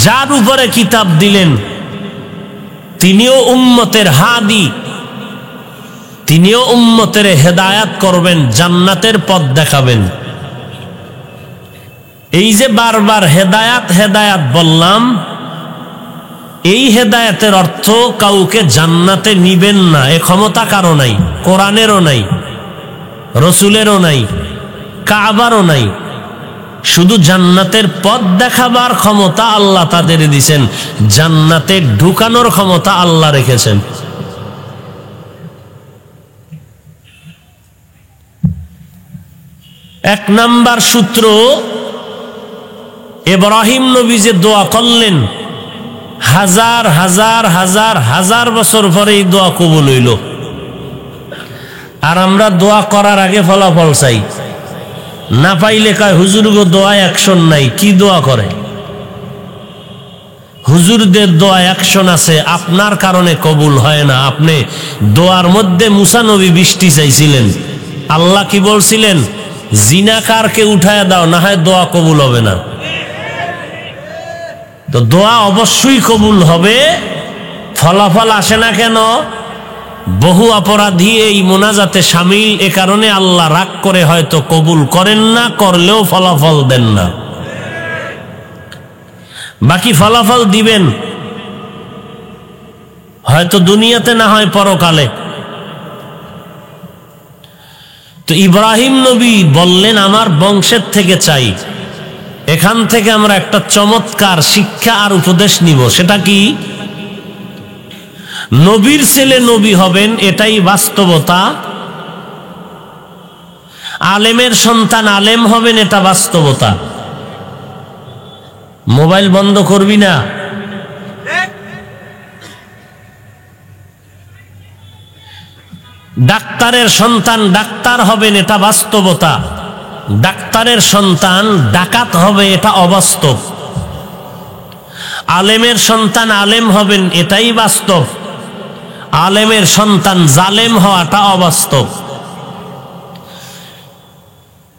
যার উপরে কিতাব দিলেন তিনিও উম্মতের হাদি, তিনিও উম্মতের হেদায়াত করবেন, জান্নাতের পথ দেখাবেন। এই যে বারবার হেদায়াত হেদায়াত বললাম, এই হেদায়েতের অর্থ কাউকে জান্নাতে নিবেন না, এ ক্ষমতা কারো নাই, কোরআনেরও নাই, রসুলেরও নাই, কাবারও নাই। শুধু জান্নাতের পথ দেখাবার ক্ষমতা আল্লাহ তাদের দিয়েছেন, জান্নাতে ঢুকানোর ক্ষমতা আল্লাহ রেখেছেন। এক নাম্বার সূত্র, ইব্রাহিম নবী যে দোয়া করলেন, হাজার হাজার হাজার হাজার বছর পরে এই দোয়া কবুল হইল। আর আমরা দোয়া করার আগে ফলাফল চাই, না পাইলে কয় হুজুর গো দোয়া অ্যাকশন নাই। কি দোয়া করে? হুজুরদের দোয়া অ্যাকশন আছে, আপনার কারণে কবুল হয় না। আপনি দোয়ার মধ্যে মুসা নবী বৃষ্টি চাইছিলেন, আল্লাহ কি বলছিলেন? জিনাকারকে উঠায় দাও, না হয় দোয়া কবুল হবে না। তো দোয়া অবশ্যই কবুল হবে, ফলাফল আসে না কেন? বহু অপরাধী এই মোনাজাতে শামিল, এ কারণে আল্লাহ রাগ করে হয়তো কবুল করেন না, করলেও ফলাফল দেন না। বাকি ফলাফল দিবেন হয়তো দুনিয়াতে, না হয় পরকালে। তো ইব্রাহিম নবী বললেন আমার বংশের থেকে চাই। এখান থেকে আমরা একটা চমৎকার শিক্ষা আর উপদেশ নিব। সেটা কি? নবীর ছেলে নবী হবেন, এটাই বাস্তবতা। আলেমের সন্তান আলেম হবেন, এটা বাস্তবতা। মোবাইল বন্ধ করবি না। ডাক্তারের সন্তান ডাক্তার হবেন, এটা বাস্তবতা। ডাক্তারের সন্তান ডাকাত হবে, এটা অবাস্তব। আলেমের সন্তান আলেম হবেন, এটাই বাস্তব। আলেমের সন্তান জালেম হওয়াটা অবাস্তব।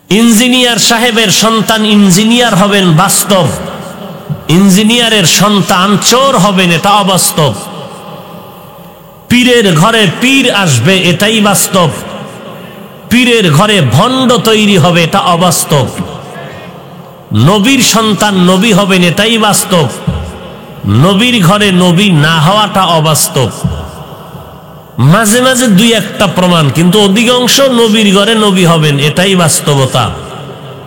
ইঞ্জিনিয়ার সাহেবের সন্তান ইঞ্জিনিয়ার হবেন, বাস্তব। ইঞ্জিনিয়ারের সন্তান চোর হবেন, এটা অবাস্তব। পীরের ঘরে পীর আসবে, এটাই বাস্তব। পীরের ঘরে ভণ্ড তৈরি হবে, এটা অবাস্তব। নবীর সন্তান নবী হবেন, এটাই বাস্তব। নবীর ঘরে নবী না হওয়াটা অবাস্তব। মাঝে মাঝে দুই একটা প্রমাণ, কিন্তু অধিকাংশ নবীর ঘরে নবী হবেন এটাই বাস্তবতা।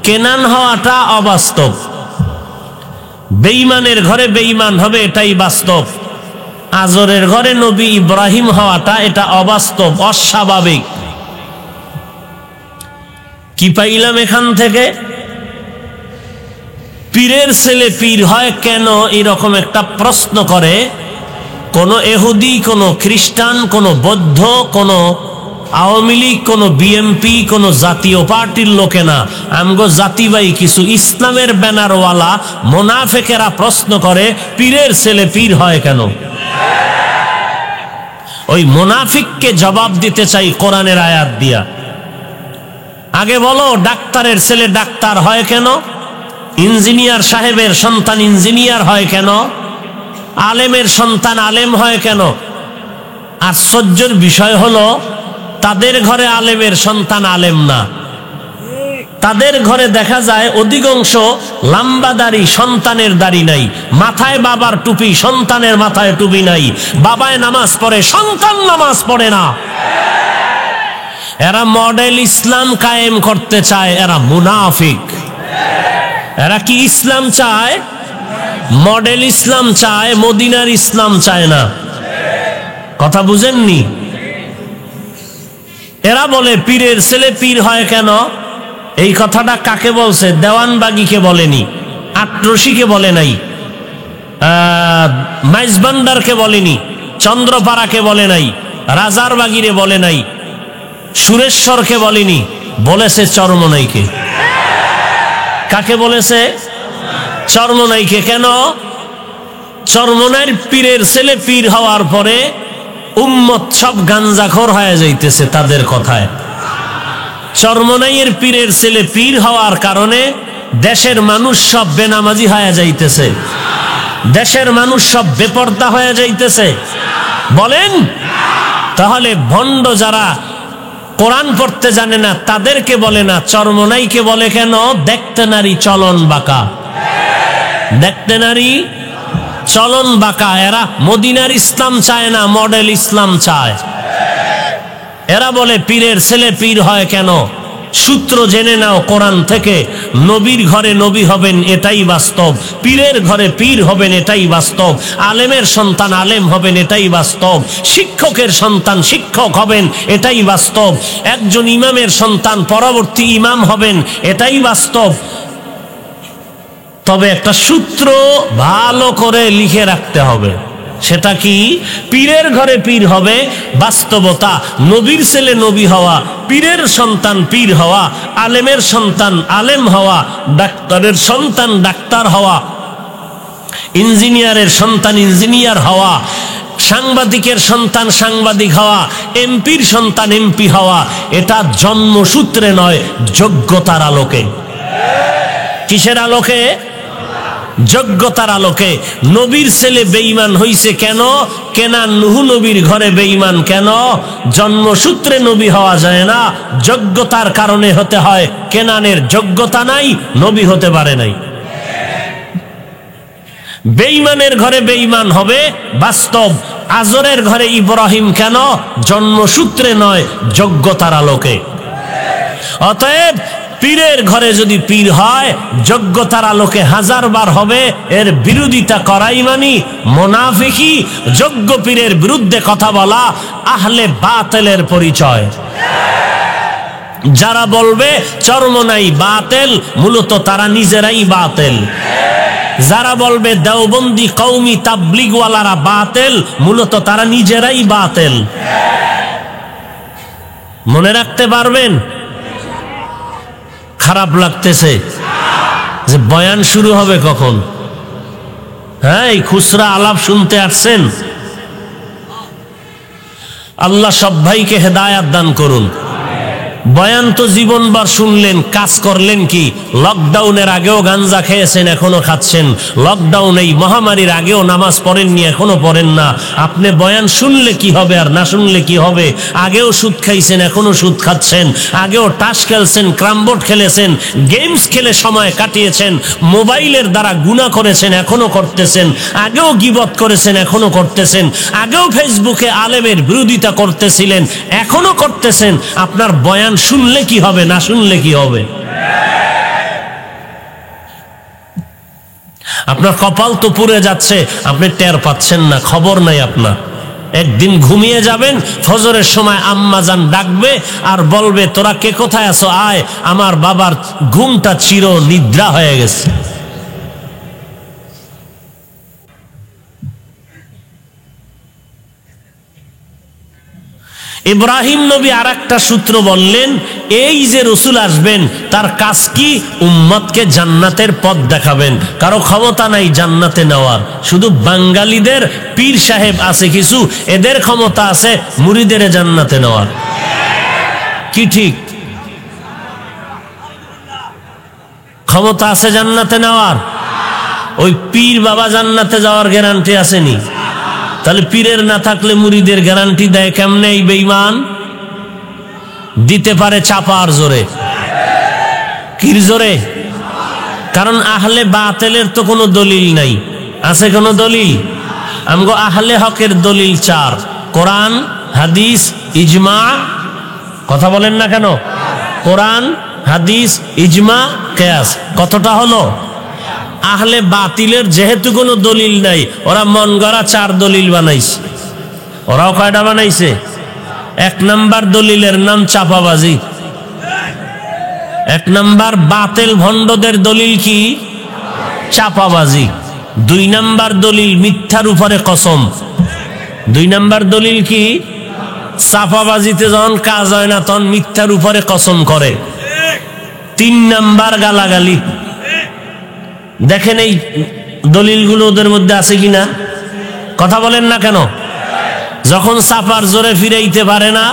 কেনান হওয়াটা অবাস্তব, বেঈমানের ঘরে বেঈমান হবে এটাই বাস্তব। আজরের ঘরে নবী ইব্রাহিম হওয়াটা এটা অবাস্তব, অস্বাভাবিক। কি পাইলাম এখান থেকে? পীরের ছেলে পীর হয় কেন এরকম একটা প্রশ্ন করে কোন ইহুদি, কোন খ্রিস্টান, কোন বৌদ্ধ, কোন আওয়ামী লীগ, কোন বিএমপি, কোন জাতীয় পার্টির লোকে না, আমগো জাতিবাই কিছু ইসলামের ব্যানারওয়ালা মুনাফিকেরা প্রশ্ন করে পীরের ছেলে পীর হয় কেন। ওই মুনাফিককে জবাব দিতে চাই কোরআনের আয়াত দিয়া। আগে বলো, ডাক্তারের ছেলে ডাক্তার হয় কেন? ইঞ্জিনিয়ার সাহেবের সন্তান ইঞ্জিনিয়ার হয় কেন? আলেমের সন্তান আলেম হয় কেন? আশ্চর্যের বিষয় হলো তাদের ঘরে আলেমের সন্তান আলেম না। তাদের ঘরে দেখা যায় অধিকাংশ লম্বা দাড়ি, সন্তানের দাড়ি নাই। মাথায় বাবার টুপি, সন্তানের মাথায় টুপি নাই। বাবায় নামাজ পড়ে, সন্তান নামাজ পড়ে না। এরা মডেল ইসলাম কায়েম করতে চায়, এরা মুনাফিক। এরা কি ইসলাম চায়? মডেল ইসলাম চায়, মদিনার ইসলাম চায় না। কথা বুঝেননি? এরা বলে পীরের ছেলে পীর হয় কেন? এই কথাটা কাকে বলছে? দেওয়ানবাগিকে বলেনি, আটরশিকে বলে নাই, মাইজবান্ডারকে বলেনি, চন্দ্রপাড়াকে বলে নাই, রাজারবাগিরে বলে নাই, সুরেশ্বরকে বলেনি, বলেছে চরমনাইকে। কাকে বলেছে? চরমনাইকে। কেন? চরমনাইর পীরের ছেলে পীর হওয়ার পরে উম্মত সব গাঞ্জাখোর হয়ে যাইতেছে তাদের কথায়। চরমনাইয়ের পীরের ছেলে পীর হওয়ার কারণে দেশের মানুষ সব বেনামাজি হয়ে যাইতেছে, দেশের মানুষ সব বেপর্দা হয়ে যাইতেছে। বলেন, তাহলে ভণ্ড যারা কোরআন পড়তে জানে না তাদেরকে বলে না, চরমনাইকে বলে কেন? দেখতে নারী চলন বাঁকা, দেখতে নারী চলন বাঁকা। এরা মদিনার ইসলাম চায় না, মডেল ইসলাম চায়। এরা বলে পীরের ছেলে পীর হয় কেন? সূত্র জেনে নাও কোরআন থেকে। নবীর ঘরে নবী হবেন এটাই বাস্তব, পীরের ঘরে পীর হবেন এটাই বাস্তব, আলেমের সন্তান আলেম হবেন এটাই বাস্তব, শিক্ষকের সন্তান শিক্ষক হবেন এটাই বাস্তব, একজন ইমামের সন্তান পরবর্তী ইমাম হবেন এটাই বাস্তব। তবে একটা সূত্র ভালো করে লিখে রাখতে হবে, সেটা কি? পীরের ঘরে পীর হবে বাস্তবতা, নবীর ছেলে নবী হওয়া, পীরের সন্তান পীর হওয়া, আলেমের সন্তান আলেম হওয়া, ডাক্তারের সন্তান ডাক্তার হওয়া, ইঞ্জিনিয়ারের সন্তান ইঞ্জিনিয়ার হওয়া, সাংবাদিকের সন্তান সাংবাদিক হওয়া, এমপির সন্তান এমপি হওয়া। এটা জন্মসূত্রে নয়, যোগ্যতার আলোকে। কিসের আলোকে? যোগ্যতার আলোকে। নবীর ছেলে বেঈমান হইছে কেন? কেনান নুহু নবীর ঘরে বেঈমান কেন? জন্মসূত্রে নবী হওয়া যায় না, যোগ্যতার কারণে হতে হয়। কেনানের যোগ্যতা নাই, নবী হতে পারে নাই। বেঈমানের ঘরে বেঈমান হবে বাস্তব। আজরের ঘরে ইব্রাহিম কেন? জন্মসূত্রে নয়, যোগ্যতার আলোকে। অতএব পীরের ঘরে যদি পীর হয় যোগ্যতার আলোকে হাজারবার হবে, এর বিরোধিতা করাই মানি মুনাফিকি। যোগ্য পীরের বিরুদ্ধে কথা বলা আহলে বাতিলের পরিচয়। যারা বলবে চরমনাই বাতিল, মূলত তারা নিজেরাই বাতিল। যারা বলবে দেওবন্দি কওমি তাবলিগওয়ালারা বাতিল, মূলত তারা নিজেরাই বাতিল। মনে রাখতে পারবেন? খারাপ লাগতেছে যে বয়ান শুরু হবে কখন? হ্যাঁ, এই খুচরা আলাপ শুনতে আসছেন। আল্লাহ সব ভাইকে হেদায়াত দান করুন। বয়ান তো জীবনভর শুনলেন, কাজ করলেন কি? লকডাউনের আগেও গাঞ্জা খেয়েছেন, এখনো খাচ্ছেন। লকডাউন এই মহামারীর আগেও নামাজ পড়েননি, এখনো পড়েন না। আপনি বয়ান শুনলে কি হবে আর না শুনলে কি হবে? আগেও সুদ খাইছেন, এখনো সুদ খাচ্ছেন। আগেও টাস খেলছেন, ক্রামবোর্ড খেলেছেন, গেমস খেলে সময় কাটিয়েছেন, মোবাইলের দ্বারা গুনাহ করেছেন, এখনো করতেছেন। আগেও গীবত করেছেন, এখনো করতেছেন। আগেও ফেসবুকে আলেমের বিরোধিতা করতেছিলেন, এখনো করতেছেন। আপনার বয়ান শুনলে কি হবে, না শুনলে কি হবে? আপনার কপাল তো পুড়ে যাচ্ছে, আপনি টের পাচ্ছেন না, খবর নাই আপনার। একদিন ঘুমিয়ে যাবেন, ফজরের সময় আম্মা জান ডাকবে আর বলবে, তোরা কে কোথায় আছো, আয়। আমার বাবার ঘুমটা চির নিদ্রা হয়ে গেছে। ইব্রাহিম নবী আর একটা সূত্র বললেন, এই যে রসুল আসবেন তার কাজ কি? উম্মতকে জান্নাতের পথ দেখাবেন। কারো ক্ষমতা নাই জান্নাতে নেওয়ার, শুধু বাঙালিদের পীর সাহেব আছে কিছু, এদের ক্ষমতা আছে মুরিদের জান্নাতে নেওয়ার। কি ঠিক? ক্ষমতা আছে জান্নাতে নেওয়ার? ওই পীর বাবা জান্নাতে যাওয়ার গ্যারান্টি আসেনি? তাহলে পীরের না থাকলে মুরিদের গ্যারান্টি দেয় কেমনে? এই বেঈমান দিতে পারে চাপার জোরে। কির জোরে? কারণ আহলে বাতিলের তো কোনো দলিল নাই। আছে কোনো দলিল? আমগো আহলে হকের দলিল চার: কোরআন, হাদিস, ইজমা। কথা বলেন না কেন? কোরআন, হাদিস, ইজমা, কিয়াস। কতটা হলো? আহলে বাতিলের যেহেতু কোনো দলিল নাই, ওরা মন গড়া চার দলিল বানাইছে। ওরাও কয়টা বানাইছে? এক নাম্বার দলিলের নাম চাপাবাজি। এক নাম্বার বাতিল ভণ্ডদের দলিল কি? চাপাবাজি। দুই নাম্বার দলিল মিথ্যার উপরে কসম। দুই নাম্বার দলিল কি? চাপাবাজিতে যখন কাজ হয় না তখন মিথ্যার উপরে কসম করে। তিন নাম্বার গালাগালি। দেখেন এই দলিলগুলো ওদের মধ্যে আছে কিনা? কথা বলেন না কেন? যখন চাপার জোরে ফিরাইতে পারে না,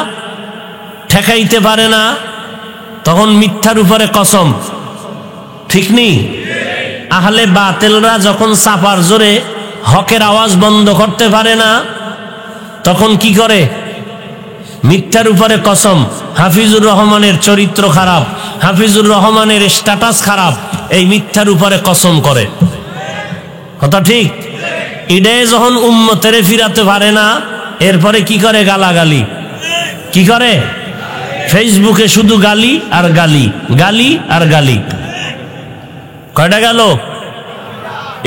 ঠেকাইতে পারে না, তখন মিথ্যার উপরে কসম। ঠিক নেই? আহলে বাতিলরা যখন চাপার জোরে হকের আওয়াজ বন্ধ করতে পারে না, তখন কি করে? মিথ্যার উপরে কসম। হাফিজুর রহমানের চরিত্র খারাপ, হাফিজুর রহমানের স্ট্যাটাস খারাপ, এই মিথ্যার উপরে কসম করে। কথা ঠিক? এটাই যখন উম্মতের ফিরাতে পারে না, এরপরে কি করে? গালাগালি। কি করে? ফেসবুকে শুধু গালি আর গালি, গালি আর গালি। কয়টা গেল?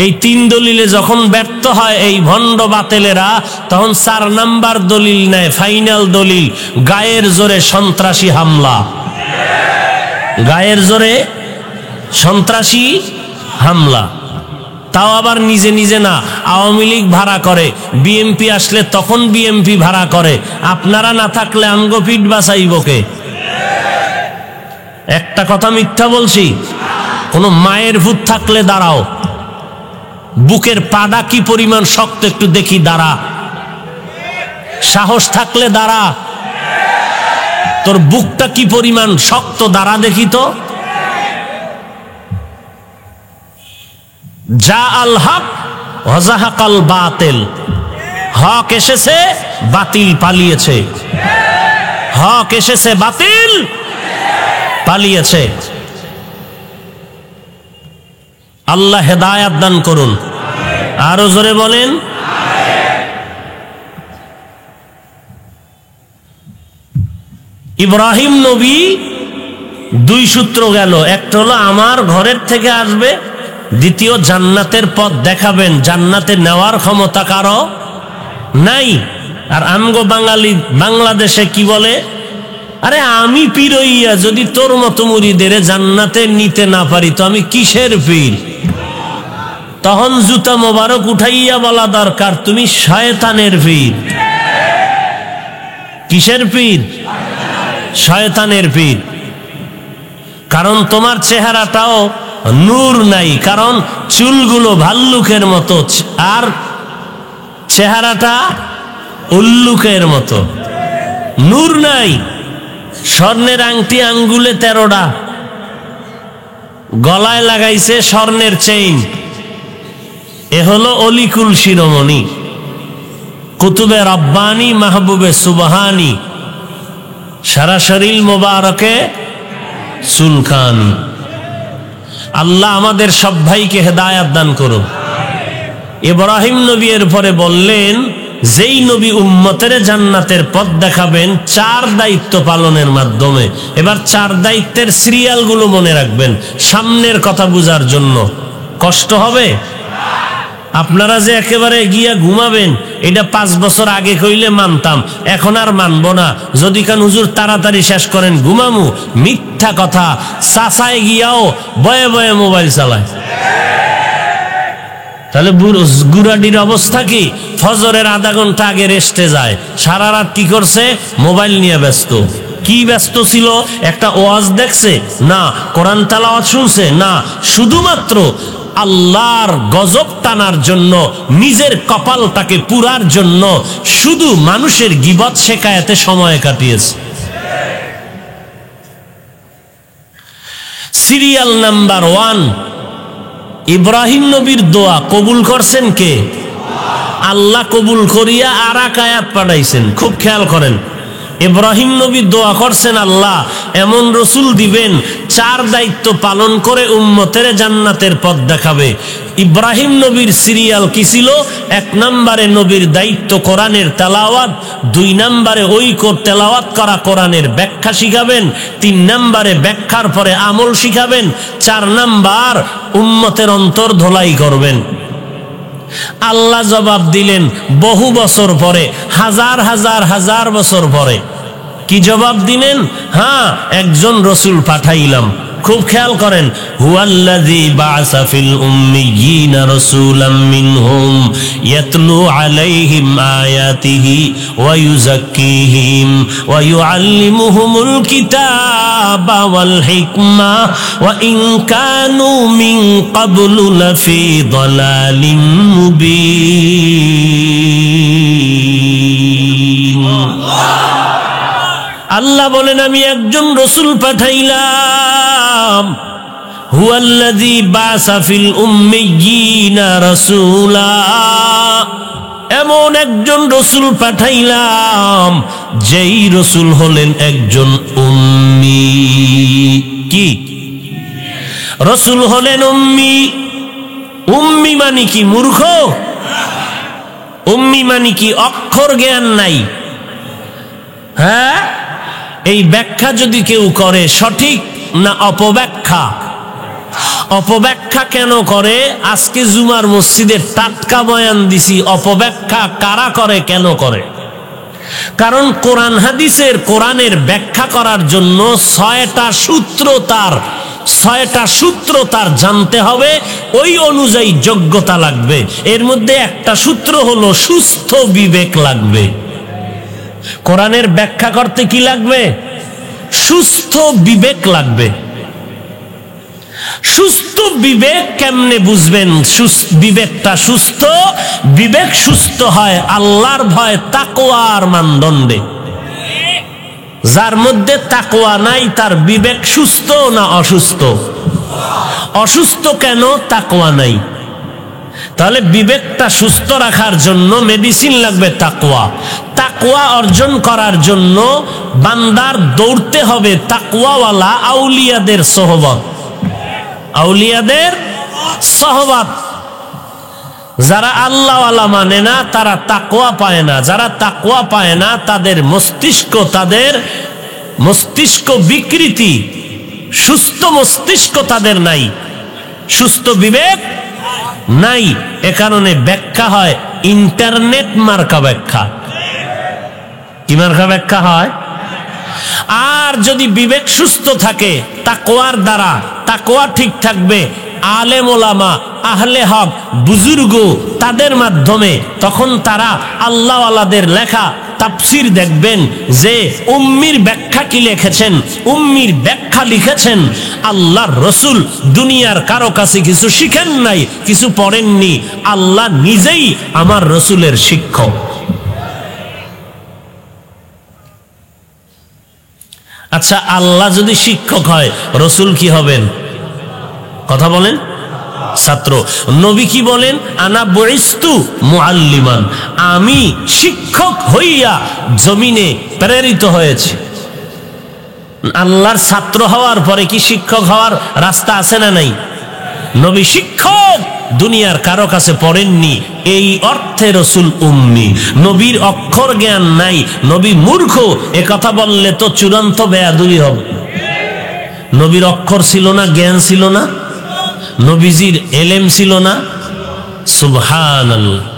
এই তিন দলিলে যখন ব্যর্থ হয় এই ভণ্ড বাতিলেরা, তখন চার নাম্বার দলিল নেয়, ফাইনাল দলিল: গায়ের জোরে সন্ত্রাসী হামলা। গায়ের জোরে সন্ত্রাসী হামলা। তাও আবার নিজে নিজে না, আওয়ামী লীগ ভাড়া করে, বিএমপি আসলে তখন বিএমপি ভাড়া করে। আপনারা না থাকলে আমগো পিঠ বাঁচাইবকে? একটা কথা মিথ্যা বলছি? কোন মায়ের ভূত থাকলে দাঁড়াও, বুকের পাডা কি পরিমাণ শক্ত একটু দেখি, দাঁড়া। সাহস থাকলে দাঁড়া। তোর বুকটা কি পরিমাণ শক্ত, দাঁড়া দেখি তো। যা আল হক ওয়াজাহাকাল বাতিল। হক এসেছে, বাতিল পালিয়েছে। হক এসেছে, বাতিল পালিয়েছে। আল্লাহ হেদায়াত দান করুন। আরো জোরে বলেন। ইব্রাহিম নবী দুই সূত্র গেল। একটা হলো আমার ঘরের থেকে আসবে, দ্বিতীয় জান্নাতের পথ দেখাবেন। জান্নাতে নেওয়ার ক্ষমতা কারো নাই। আর আমগো বাঙালি বাংলাদেশে কি বলে? আরে আমি পীর হইয়া যদি তোর মতো মুরিদের জান্নাতে নিতে না পারি তো আমি কিসের পীর? তখন জুতা মোবারক উঠাইয়া বলা দরকার, তুমি শয়তানের পীর। কিসের পীর? শয়তানের পীর। কারণ তোমার চেহারাটাও নূর নাই, কারণ চুলগুলো ভাল্লুকের মতো আর চেহারাটা উল্লুকের মতো, নূর নাই। স্বর্ণের আংটি আঙ্গুলে 13টা, গলায় লাগাইছে স্বর্ণের চেইন। এ হলো অলিকুল শিরোমণি, কুতুবে রব্বানি, মাহবুবে সুবহানি, সারা শরীর মোবারকে চুলকানি। আল্লাহ আমাদের সব ভাইকে হেদায়াত দান করুন। ইব্রাহিম নবী এর পরে বললেন, যেই নবী উম্মতের জান্নাতের পথ দেখাবেন 4 দায়িত্ব পালনের মাধ্যমে। এবার 4 দায়িত্বের সিরিয়ালগুলো মনে রাখবেন সামনের কথা বোঝার জন্য। কষ্ট হবে? আপনারা যে একেবারে গিয়া ঘুমাবেন, এটা 5 বছর আগে কইলে মানতাম, এখন আর মানবো না। যদি কান হুজুর তাড়াতাড়ি শেষ করেন ঘুমামু, মিথ্যা কথা। চাচায় গিয়াও বয়ে বয়ে মোবাইল চালায়। তাহলে গুড়াডির অবস্থা কি? ফজরের আধা ঘন্টা আগে রেস্টে যায়, সারা রাত কি করছে? মোবাইল নিয়ে ব্যস্ত। কি ব্যস্ত ছিল? একটা ওয়াজ দেখছে না, কোরআন তেলাওয়াত শুনছে না, শুধুমাত্র আল্লাহর গজব টানার জন্য, নিজের কপালটাকে পুরার জন্য শুধু মানুষের গীবত শেখায়াতে সময় কাটিয়েছে। সিরিয়াল নাম্বার 1, ইব্রাহিম নবীর দোয়া কবুল করছেন কে? আল্লাহ কবুল করিয়া আর এক আয়াত পাঠাইছেন। খুব খেয়াল করেন, ইব্রাহিম নবী দোয়া করছেন, আল্লাহ এমন রসুল দিবেন 4 দায়িত্ব পালন করে উম্মতের জান্নাতের পথ দেখাবে। ইব্রাহিম নবীর সিরিয়াল কি ছিল? 1 নম্বরে নবীর দায়িত্ব কোরআনের তেলাওয়াত, 2 নম্বরে ওই তেলাওয়াত করা কোরআনের ব্যাখ্যা শিখাবেন, 3 নম্বরে ব্যাখ্যার পরে আমল শিখাবেন, 4 নম্বর উম্মতের অন্তর ধোলাই করবেন। আল্লাহ জবাব দিলেন বহু বছর পরে, হাজার হাজার হাজার বছর পরে। কি জবাব দিলেন? হ্যাঁ, একজন রসুল পাঠাইলাম। খুব খেয়াল করেন, হুয়াল্লাযী বা'আসা ফিল উম্মিয়্যিনা রাসূলাম মিনহুম ইয়াতলু আলাইহিম আয়াতিহি ওয়া ইউযাক্কিহিম ওয়া ইউআল্লিমুহুমুল কিতাবা ওয়াল হিকমা ওয়া ইন কানু মিন ক্বাবলু লাফি দালালিম মুবিন। আল্লাহ বলেন, আমি একজন রসুল পাঠাইলাম। হুয়াল্লাযী বা'আসা ফিল উম্মিয়্যিনা রাসূলা, এমন একজন রসুল পাঠাইলাম যেই রসুল হলেন একজন উম্মি। কি রসুল হলেন? উম্মি। উম্মি মানে কি? মূর্খ? উম্মি মানে কি অক্ষর জ্ঞান নাই? হ্যাঁ, এই ব্যাখ্যা যদি কেউ করে সঠিক না অপব্যাখ্যা? অপব্যাখ্যা কেন করে? আজকে জুমার মসজিদে টাটকা বয়ান দিছি। অপব্যাখ্যা কারা করে, কেন করে? কারণ কোরআন হাদিসের, কোরআনের ব্যাখ্যা করার জন্য 6টা সূত্র তার জানতে হবে, ওই অনুযায়ী যোগ্যতা লাগবে। এর মধ্যে একটা সূত্র হলো সুস্থ বিবেক লাগবে। কোরআনের ব্যাখ্যা করতে কি লাগবে? সুস্থ বিবেক লাগবে। সুস্থ বিবেক কেমনে বুঝবেন? বিবেকটা সুস্থ, বিবেক সুস্থ হয় আল্লাহর ভয় তাকওয়ার মানদণ্ডে। যার মধ্যে তাকওয়া নাই তার বিবেক সুস্থ না অসুস্থ? অসুস্থ কেন? তাকওয়া নাই। তাহলে বিবেকটা সুস্থ রাখার জন্য মেডিসিন লাগবে তাকওয়া। তাকওয়া অর্জন করার জন্য বান্দার দৌড়তে হবে তাকওয়াওয়ালা আউলিয়াদের সোহবত। আউলিয়াদের সোহবত। যারা আল্লাহওয়ালা মানে না তারা তাকওয়া পায় না। যারা তাকওয়া পায় না তাদের মস্তিষ্ক বিকৃতি, সুস্থ মস্তিষ্ক তাদের নাই, সুস্থ বিবেক নাই। এ কারণে ব্যাখ্যা হয় ইন্টারনেট মার্কা ব্যাখ্যা। কি মার্কা ব্যাখ্যা হয়? আর যদি বিবেক সুস্থ থাকে তাকওয়ার দ্বারা, তাকওয়া ঠিক থাকবে, আলেম ওলামা, আহলে হক, বুজুর্গ, তাদের মাধ্যমে তখন তারা আল্লাহওয়ালাদের লেখা তাফসীর দেখবেন যে উম্মির ব্যাখ্যা কি লিখেছেন। উম্মির ব্যাখ্যা লিখেছেন আল্লাহর রসুল। দুনিয়ার কারো কাছে কিছু শিখেন নাই, কিছু পড়েননি, আল্লাহ নিজেই আমার রসুলের শিক্ষক। আচ্ছা, আল্লাহ যদি শিক্ষক হয়, রসুল কি হবেন? কথা বলেন। ছাত্র। নবী কি বলেন? আনা বুইস্তু মুআল্লিমান, আমি শিক্ষক হইয়া জমিনে প্রেরিত হয়েছি। আল্লাহর ছাত্র হওয়ার পরে কি শিক্ষক হওয়ার রাস্তা আছে না নাই? নবী শিক্ষক দুনিয়ার কারো কাছে পড়েননি, এই অর্থে রসুল উম্মি। নবীর অক্ষর জ্ঞান নাই, নবী মূর্খ, এ কথা বললে তো চূড়ান্ত বেয়াদবি হবে। নবীর অক্ষর ছিল না, জ্ঞান ছিল না, নবীজির এলেম ছিল না। সুবহানাল্লাহ।